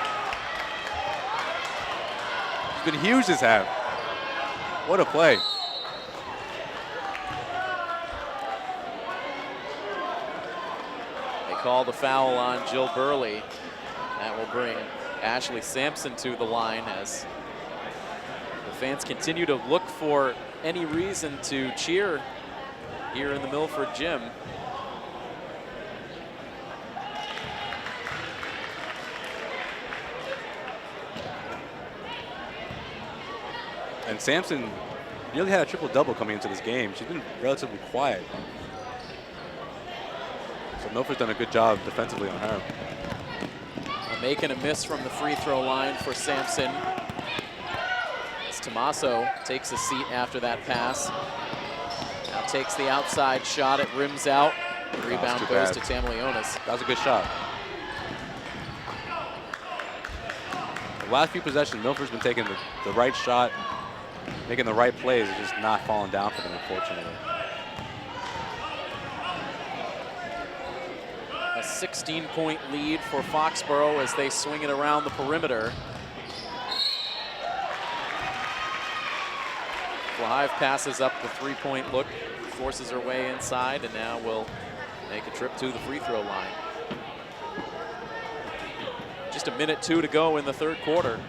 It's been huge this half. What a play. They call the foul on Jill Burley. That will bring Ashley Sampson to the line as the fans continue to look for any reason to cheer here in the Milford gym. And Sampson nearly had a triple-double coming into this game. She's been relatively quiet. So Milford's done a good job defensively on her. A make and a miss from the free throw line for Sampson. As Tommaso takes a seat after that pass. Now takes the outside shot, it rims out. The rebound goes to Tamaleonis. That was a good shot. The last few possessions, Milford's been taking the right shot, making the right plays, it's just not falling down for them, unfortunately. A 16-point lead for Foxboro as they swing it around the perimeter. Flahive passes up the 3-point look, forces her way inside, and now will make a trip to the free throw line. Just 1 minute 2 to go in the third quarter.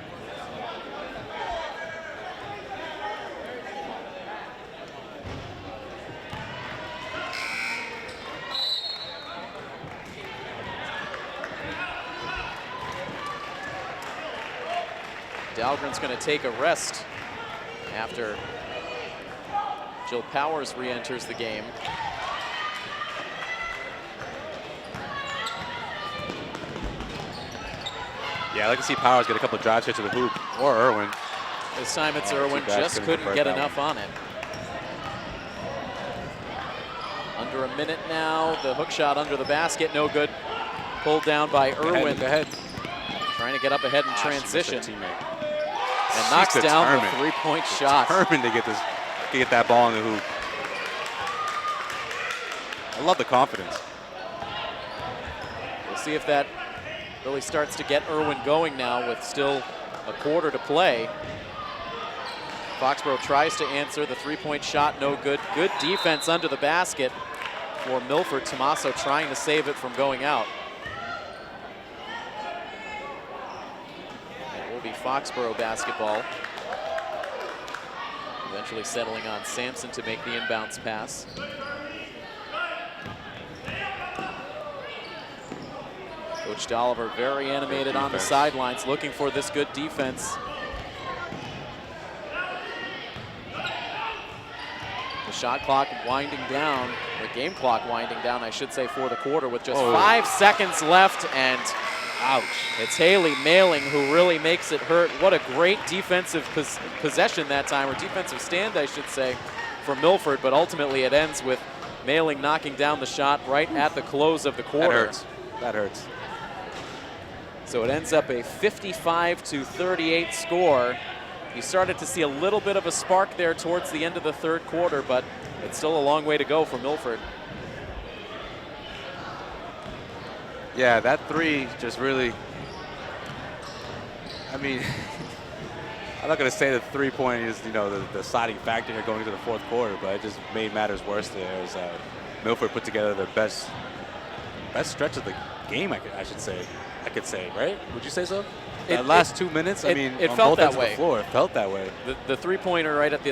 Dahlgren's going to take a rest after Jill Powers re-enters the game. Yeah, I'd like to see Powers get a couple of drives here to the hoop, or Irwin. This time it's Irwin, just couldn't get enough on it. Under 1 minute now, the hook shot under the basket, no good. Pulled down by Irwin. Go ahead. Trying to get up ahead in transition. And She's knocks down the determined. 3-point shot. Determined to get that ball in the hoop. I love the confidence. We'll see if that really starts to get Irwin going now with still a quarter to play. Foxboro tries to answer the 3-point shot, no good. Good defense under the basket. for Milford. Tommaso trying to save it from going out. It will be Foxboro basketball. Eventually settling on Sampson to make the inbounds pass. Coach Dolliver very animated on the sidelines, looking for this good defense. The shot clock winding down, the game clock winding down, I should say, for the quarter with just 5 seconds left, and ouch. It's Haley Mailing who really makes it hurt. What a great defensive possession that time, or defensive stand, I should say, for Milford, but ultimately it ends with Mailing knocking down the shot right at the close of the quarter. That hurts. That hurts. So it ends up a 55-38 score. You started to see a little bit of a spark there towards the end of the third quarter, but it's still a long way to go for Milford. Yeah, that three just really, I mean, I'm not going to say the three-point is, you know, the deciding factor here going into the fourth quarter, but it just made matters worse there as Milford put together their best stretch of the game, I could say, right? Would you say so? The last 2 minutes, I mean, it on felt both ends that way. of the floor, it felt that way. The three-pointer right at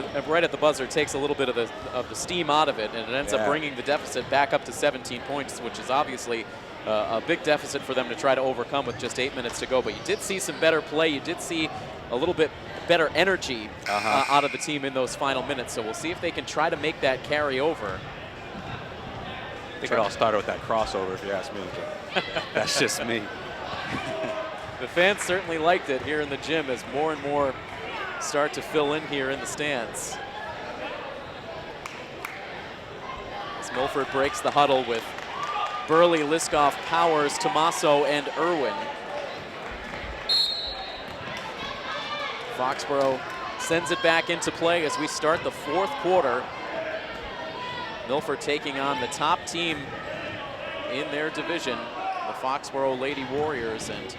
the buzzer takes a little bit of the steam out of it, and it ends up bringing the deficit back up to 17 points, which is obviously a big deficit for them to try to overcome with just 8 minutes to go. But you did see some better play. You did see a little bit better energy out of the team in those final minutes. So we'll see if they can try to make that carry over. I think it all started with that crossover, if you ask me. That's just me. The fans certainly liked it here in the gym as more and more start to fill in here in the stands. As Milford breaks the huddle with Burley, Liskoff, Powers, Tommaso, and Irwin. Foxboro sends it back into play as we start the fourth quarter. Milford taking on the top team in their division, the Foxboro Lady Warriors, and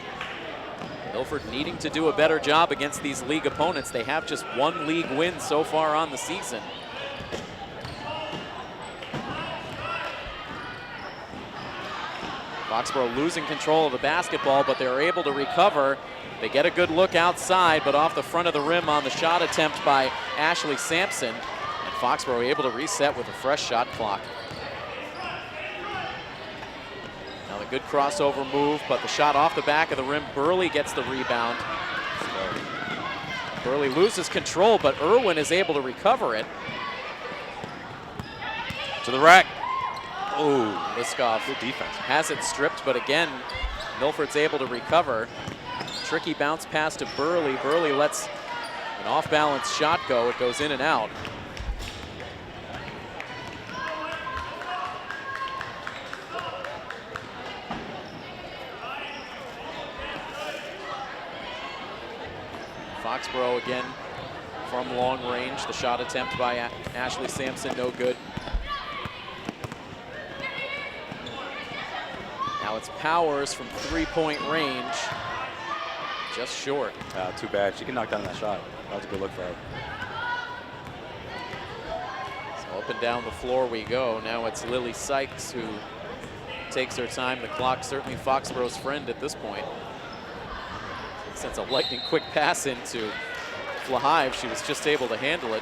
Milford needing to do a better job against these league opponents. They have just one league win so far on the season. Foxboro losing control of the basketball, but they're able to recover. They get a good look outside, but off the front of the rim on the shot attempt by Ashley Sampson. And Foxboro able to reset with a fresh shot clock. Now the good crossover move, but the shot off the back of the rim. Burley gets the rebound. Burley loses control, but Irwin is able to recover it. To the rack. Oh, Liskoff good defense. Has it stripped, but again, Milford's able to recover. Tricky bounce pass to Burley. Burley lets an off-balance shot go. It goes in and out. Foxboro again from long range. The shot attempt by Ashley Sampson, no good. Now it's Powers from three-point range. Just short. Too bad. She can knock down that shot. That was a good look for her. So up and down the floor we go. Now it's Lily Sykes who takes her time. The clock certainly Foxboro's friend at this point. Sends a lightning quick pass into Flahive. She was just able to handle it.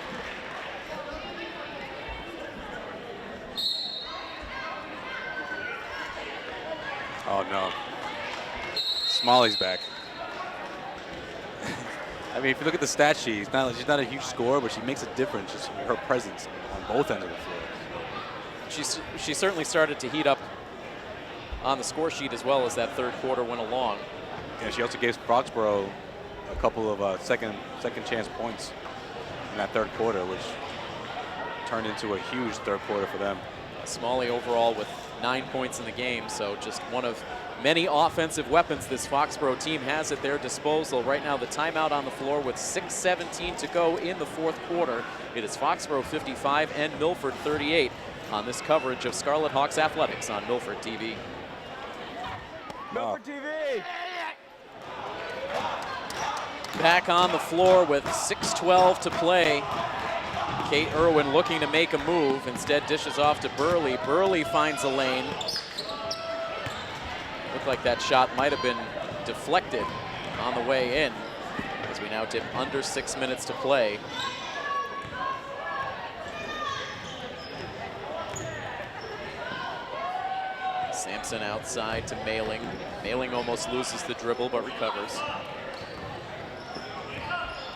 Oh no. Smalley's back. I mean, if you look at the stat sheet, she's not a huge scorer, but she makes a difference just her presence on both ends of the floor. She certainly started to heat up on the score sheet as well as that third quarter went along. Yeah, she also gave Foxboro a couple of second chance points in that third quarter, which turned into a huge third quarter for them. Smalley overall with 9 points in the game, so just one of many offensive weapons this Foxboro team has at their disposal. Right now the timeout on the floor with 6:17 to go in the fourth quarter. It is Foxboro 55 and Milford 38 on this coverage of Scarlet Hawks Athletics on Milford TV. Milford TV! Back on the floor with 6:12 to play. Kate Irwin looking to make a move. Instead dishes off to Burley. Burley finds a lane. Looked like that shot might have been deflected on the way in, as we now dip under 6 minutes to play. Sampson outside to Mailing. Mailing almost loses the dribble but recovers.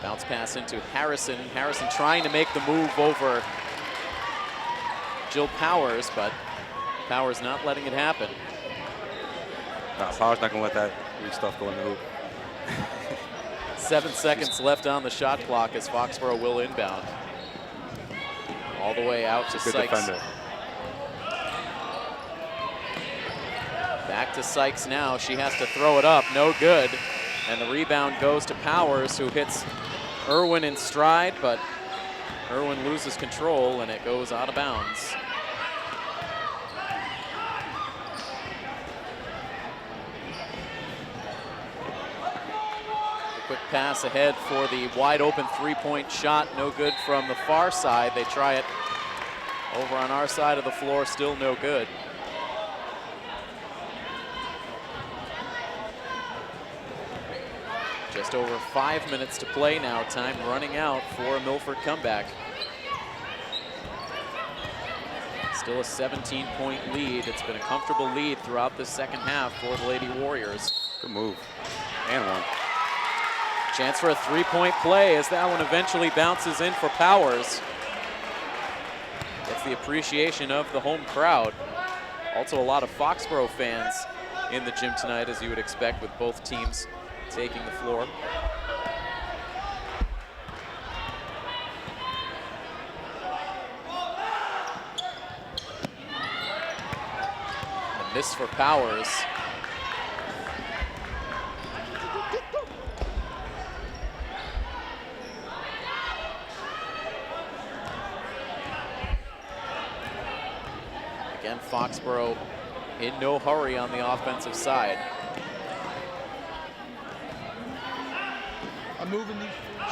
Bounce pass into Harrison. Harrison trying to make the move over Jill Powers, but Powers not letting it happen. No, Powers not going to let that weak stuff go in the hoop. 7 seconds left on the shot clock as Foxboro will inbound. All the way out to Good Sykes. defender. Back to Sykes now. She has to throw it up. No good. And the rebound goes to Powers, who hits Irwin in stride, but Irwin loses control and it goes out of bounds. A quick pass ahead for the wide open three-point shot. No good from the far side. They try it over on our side of the floor. Still no good. Just over 5 minutes to play now. Time running out for a Milford comeback. Still a 17-point lead. It's been a comfortable lead throughout the second half for the Lady Warriors. Good move. And one. Chance for a three-point play as that one eventually bounces in for Powers. Gets the appreciation of the home crowd. Also a lot of Foxboro fans in the gym tonight, as you would expect, with both teams taking the floor. A miss for Powers. Again, Foxboro in no hurry on the offensive side.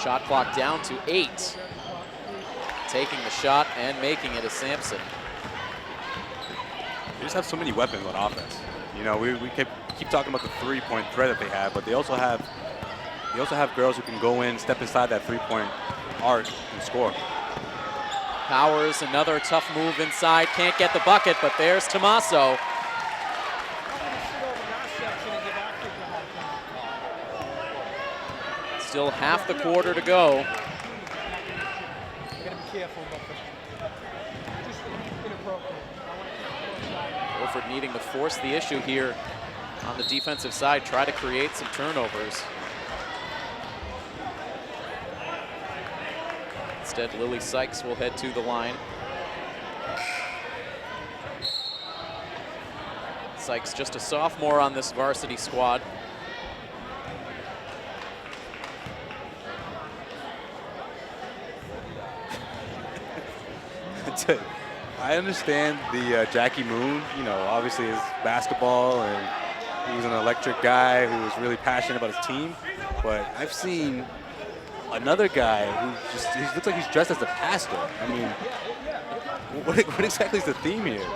Shot clock down to 8. Taking the shot and making it is Sampson. They just have so many weapons on offense. You know, we keep talking about the three-point threat that they have, but they also have girls who can go in, step inside that three-point arc and score. Powers, another tough move inside. Can't get the bucket, but there's Tommaso. Still half the quarter to go. Milford needing to force the issue here on the defensive side, try to create some turnovers. Instead, Lily Sykes will head to the line. Sykes just a sophomore on this varsity squad. I understand the Jackie Moon, you know, obviously is basketball and he's an electric guy who is really passionate about his team. But I've seen another guy who he looks like he's dressed as a pastor. I mean, what exactly is the theme here?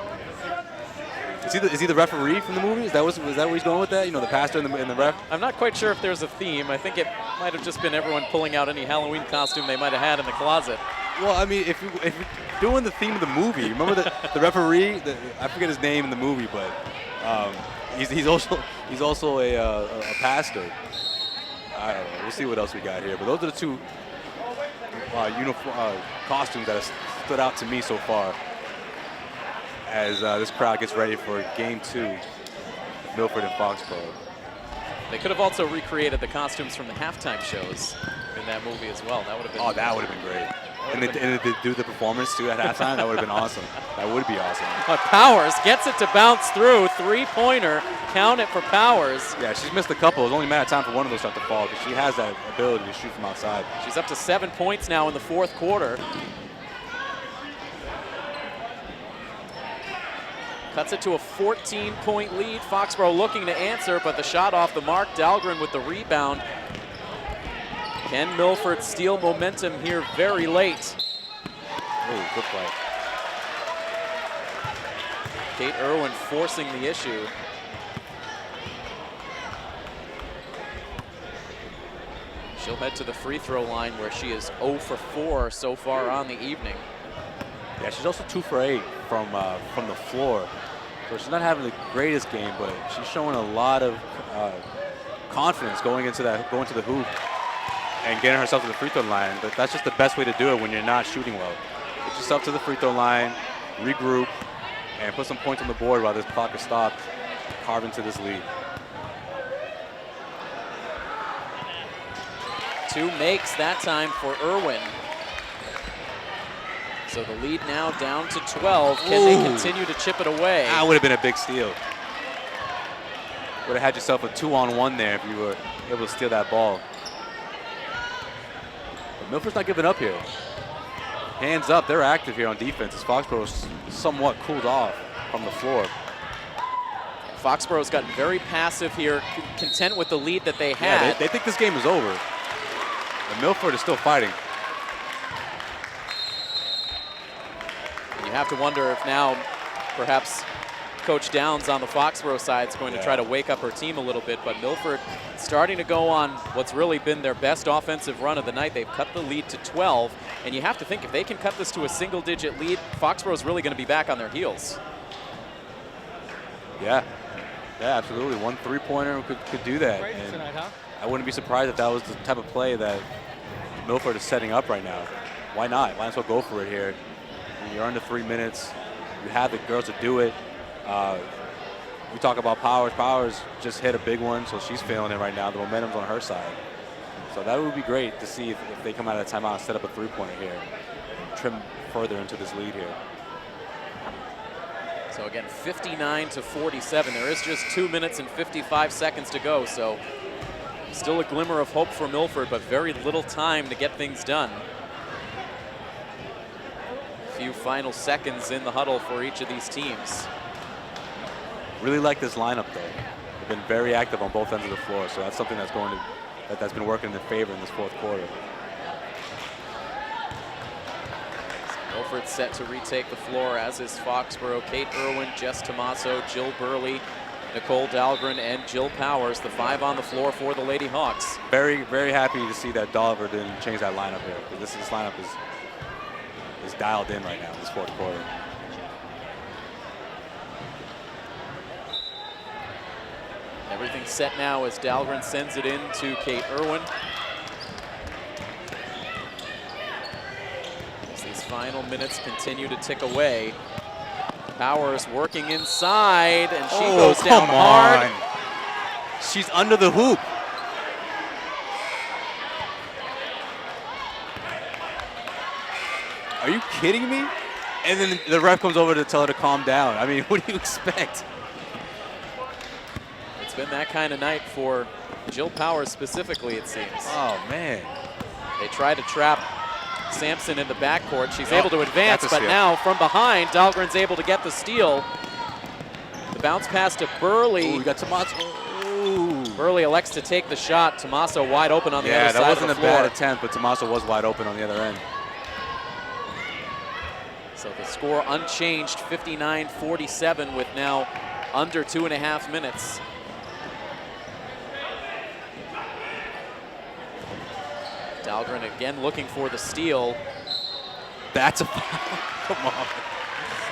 Is he the referee from the movie? Is that where he's going with that? You know, the pastor and the ref? I'm not quite sure if there's a theme. I think it might have just been everyone pulling out any Halloween costume they might have had in the closet. Well, I mean, if you're doing the theme of the movie, remember the referee? I forget his name in the movie, but he's also a pastor. I don't know. We'll see what else we got here. But those are the two costumes that have stood out to me so far as this crowd gets ready for Game 2, Milford and Foxboro. They could have also recreated the costumes from the halftime shows in that movie as well. That would have been. Oh, that would have been great. And they do the performance too at halftime. That would have been awesome. That would be awesome. But Powers gets it to bounce through. Three-pointer. Count it for Powers. Yeah, she's missed a couple. It's only a matter of time for one of those start to fall because she has that ability to shoot from outside. She's up to 7 points now in the fourth quarter. Cuts it to a 14-point lead. Foxboro looking to answer, but the shot off the mark. Dahlgren with the rebound. Can Milford steal momentum here very late? Oh, good play. Kate Irwin forcing the issue. She'll head to the free throw line where she is 0 for 4 so far on the evening. Yeah, she's also 2 for 8 from the floor. So she's not having the greatest game, but she's showing a lot of confidence going into the hoop and getting herself to the free throw line. But that's just the best way to do it when you're not shooting well. Get yourself to the free throw line, regroup, and put some points on the board while this clock is stopped. Carve into this lead. 2 makes that time for Irwin. So the lead now down to 12. Can they continue to chip it away? That would have been a big steal. Would have had yourself a 2-on-1 there if you were able to steal that ball. But Milford's not giving up here. Hands up, they're active here on defense as Foxboro somewhat cooled off from the floor. Foxboro's gotten very passive here, content with the lead that they had. Yeah, they think this game is over. But Milford is still fighting. You have to wonder if now perhaps Coach Downs on the Foxboro side is going to try to wake up her team a little bit, but Milford starting to go on what's really been their best offensive run of the night. They've cut the lead to 12, and you have to think if they can cut this to a single-digit lead, Foxboro's really going to be back on their heels. Yeah, absolutely. One three-pointer could do that. And tonight, huh? I wouldn't be surprised if that was the type of play that Milford is setting up right now. Why not? Might as well go for it here. You're under 3 minutes. You have the girls to do it. We talk about Powers. Powers just hit a big one, so she's feeling it right now. The momentum's on her side. So that would be great to see if they come out of the timeout and set up a three-pointer here and trim further into this lead here. So again, 59 to 47. There is just 2 minutes and 55 seconds to go, so still a glimmer of hope for Milford, but very little time to get things done. A few final seconds in the huddle for each of these teams. Really like this lineup, though. They've been very active on both ends of the floor, so that's something that's that's been working in their favor in this fourth quarter. Milford set to retake the floor, as is Foxboro. Kate Irwin, Jess Tomaso, Jill Burley, Nicole Dahlgren, and Jill Powers, the 5 on the floor for the Lady Hawks. Very, very happy to see that Dolliver didn't change that lineup here, because this lineup is dialed in right now in this fourth quarter. Everything's set now as Dahlgren sends it in to Kate Irwin. As these final minutes continue to tick away. Powers working inside, and she goes down hard. She's under the hoop. Are you kidding me? And then the ref comes over to tell her to calm down. I mean, what do you expect? It's been that kind of night for Jill Powers specifically, it seems. Oh, man. They try to trap Sampson in the backcourt. She's able to advance, but steal. now from behind, Dahlgren's able to get the steal. The bounce pass to Burley. Ooh, we got Tomaso. Ooh. Burley elects to take the shot. Tomaso wide open on the other side of the floor. Yeah, that wasn't a bad attempt, but Tomaso was wide open on the other end. So the score unchanged, 59-47, with now under 2.5 minutes. Dahlgren again looking for the steal. That's a foul. Come on.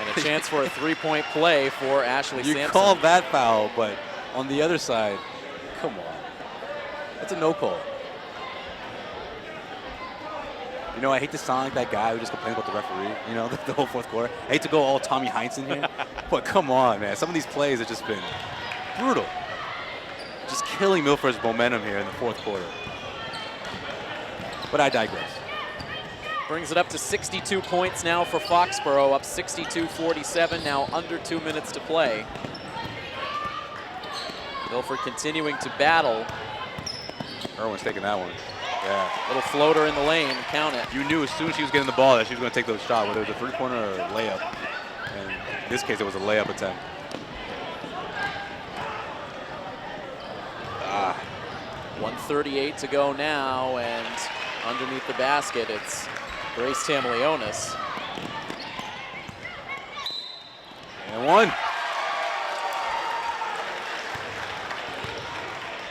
And a chance for a three-point play for Ashley Sampson. You call that foul, but on the other side, come on. That's a no call. You know, I hate to sound like that guy who just complains about the referee, you know, the whole fourth quarter. I hate to go all Tommy Heinz in here, but come on, man. Some of these plays have just been brutal. Just killing Milford's momentum here in the fourth quarter. But I digress. Brings it up to 62 points now for Foxboro, up 62-47, now under 2 minutes to play. Milford continuing to battle. Irwin's taking that one. Yeah. Little floater in the lane, count it. You knew as soon as she was getting the ball that she was going to take those shots, whether it was a three-pointer or a layup. And in this case, it was a layup attempt. 1:38 to go now, and underneath the basket, it's Grace Tamaleonis. And one.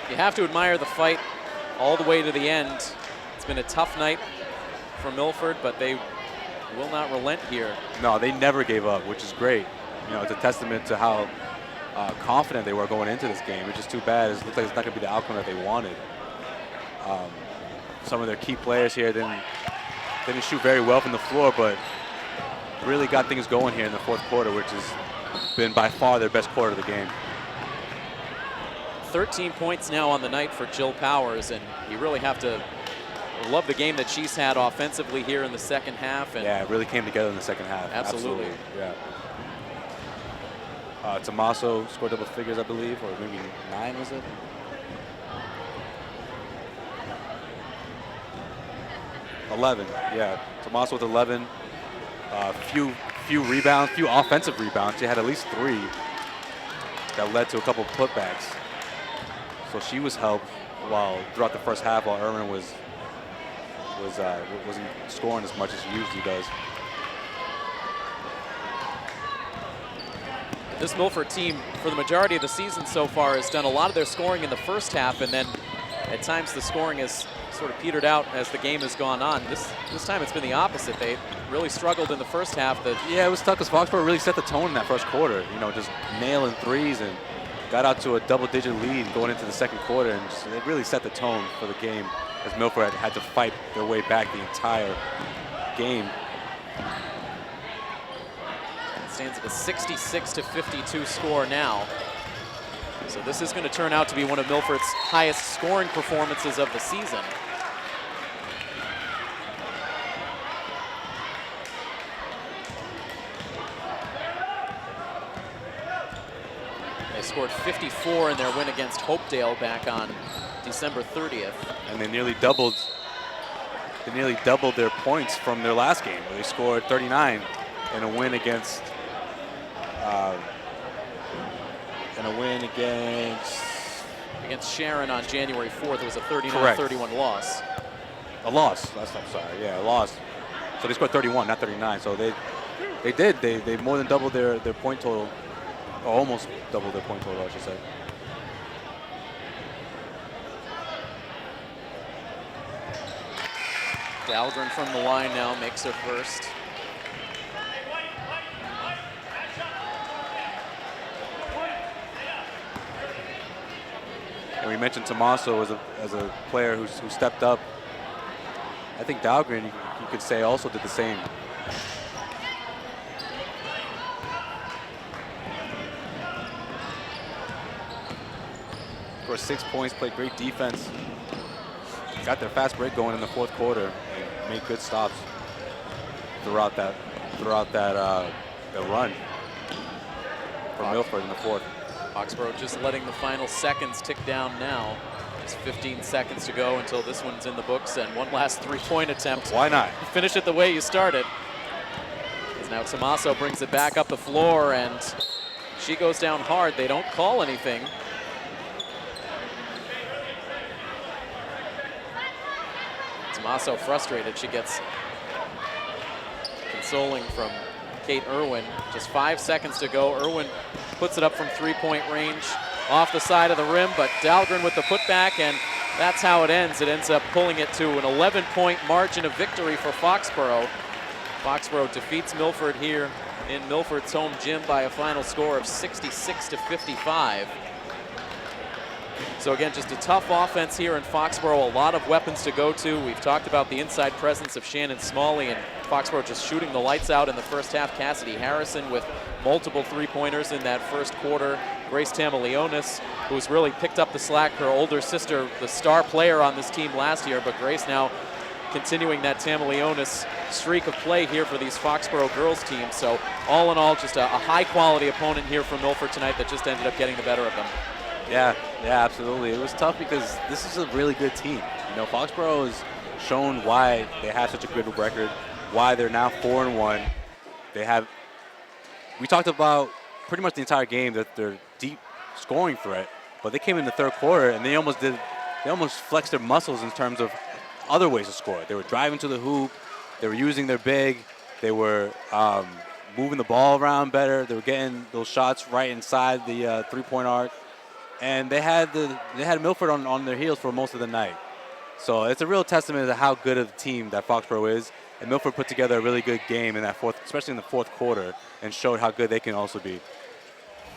You have to admire the fight all the way to the end. It's been a tough night for Milford, but they will not relent here. No, they never gave up, which is great. You know, it's a testament to how confident they were going into this game. It's just too bad. It looks like it's not going to be the outcome that they wanted. Some of their key players here didn't shoot very well from the floor, but really got things going here in the fourth quarter, which has been by far their best quarter of the game. 13 points now on the night for Jill Powers, and you really have to love the game that she's had offensively here in the second half. And yeah, it really came together in the second half. Absolutely. Yeah. Tommaso scored double figures, I believe, or maybe 9, was it? Yeah. Tommaso with 11. Few rebounds, few offensive rebounds. She had at least 3 that led to a couple putbacks. So she was helped throughout the first half, while Irwin wasn't scoring as much as he usually does. This Milford team, for the majority of the season so far, has done a lot of their scoring in the first half, and then at times the scoring has sort of petered out as the game has gone on. This time it's been the opposite. They really struggled in the first half. Yeah, it was tough because Foxboro really set the tone in that first quarter. You know, just nailing threes and got out to a double-digit lead going into the second quarter, and they really set the tone for the game as Milford had to fight their way back the entire game. It stands at a 66-52 score now. So this is going to turn out to be one of Milford's highest scoring performances of the season. They scored 54 in their win against Hopedale back on December 30th. And they nearly doubled their points from their last game, where they scored 39 in a win against Sharon on January 4th. It was a 39-31 loss. A loss. I'm sorry. Yeah, a loss. So they scored 31, not 39. So they more than doubled their point total, or almost doubled their point total, I should say. Dahlgren from the line now makes her first. And we mentioned Tommaso as a player who stepped up. I think Dahlgren, you could say, also did the same. Scored 6 points, played great defense. Got their fast break going in the fourth quarter and made good stops throughout that run for Milford in the fourth. Foxboro just letting the final seconds tick down now. Just 15 seconds to go until this one's in the books, and one last three-point attempt. Why not? Finish it the way you started. As now Tommaso brings it back up the floor, and she goes down hard. They don't call anything. Tommaso frustrated. She gets consoling from Kate Irwin. Just 5 seconds to go. Irwin puts it up from three-point range off the side of the rim, but Dahlgren with the putback, and that's how it ends. It ends up pulling it to an 11-point margin of victory for Foxboro. Foxboro defeats Milford here in Milford's home gym by a final score of 66-55. So again, just a tough offense here in Foxboro, a lot of weapons to go to. We've talked about the inside presence of Shannon Smalley, and Foxboro just shooting the lights out in the first half. Cassidy Harrison with multiple three-pointers in that first quarter. Grace Tamaleonis, who's really picked up the slack, her older sister, the star player on this team last year, but Grace now continuing that Tamaleonis streak of play here for these Foxboro girls teams. So all in all, just a high-quality opponent here for Milford tonight that just ended up getting the better of them. Yeah, absolutely. It was tough because this is a really good team. You know, Foxboro has shown why they have such a good record, why they're now 4-1. We talked about pretty much the entire game that they're deep scoring threat, but they came in the third quarter and they almost flexed their muscles in terms of other ways to score. They were driving to the hoop, they were using their big, they were moving the ball around better. They were getting those shots right inside the three-point arc, and they had Milford on their heels for most of the night. So it's a real testament to how good of a team that Foxboro is. And Milford put together a really good game in that especially in the fourth quarter, and showed how good they can also be.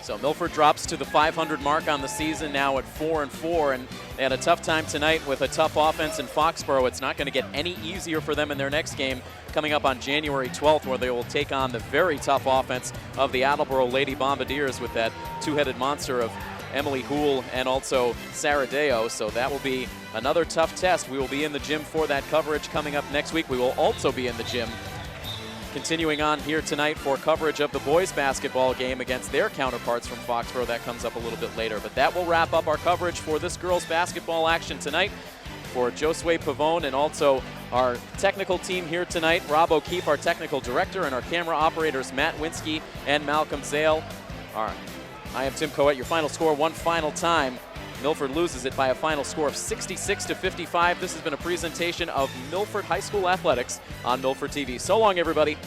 So Milford drops to the 500 mark on the season now at 4-4, and they had a tough time tonight with a tough offense in Foxboro. It's not going to get any easier for them in their next game coming up on January 12th, where they will take on the very tough offense of the Attleboro Lady Bombardiers with that two-headed monster of Emily Houle and also Sarah Deo. So that will be another tough test. We will be in the gym for that coverage coming up next week. We will also be in the gym continuing on here tonight for coverage of the boys basketball game against their counterparts from Foxboro. That comes up a little bit later. But that will wrap up our coverage for this girls basketball action tonight. For Josue Pavone and also our technical team here tonight, Rob O'Keefe, our technical director, and our camera operators, Matt Winsky and Malcolm Zale. I am Tim Coet. Your final score one final time. Milford loses it by a final score of 66-55. This has been a presentation of Milford High School Athletics on Milford TV. So long, everybody.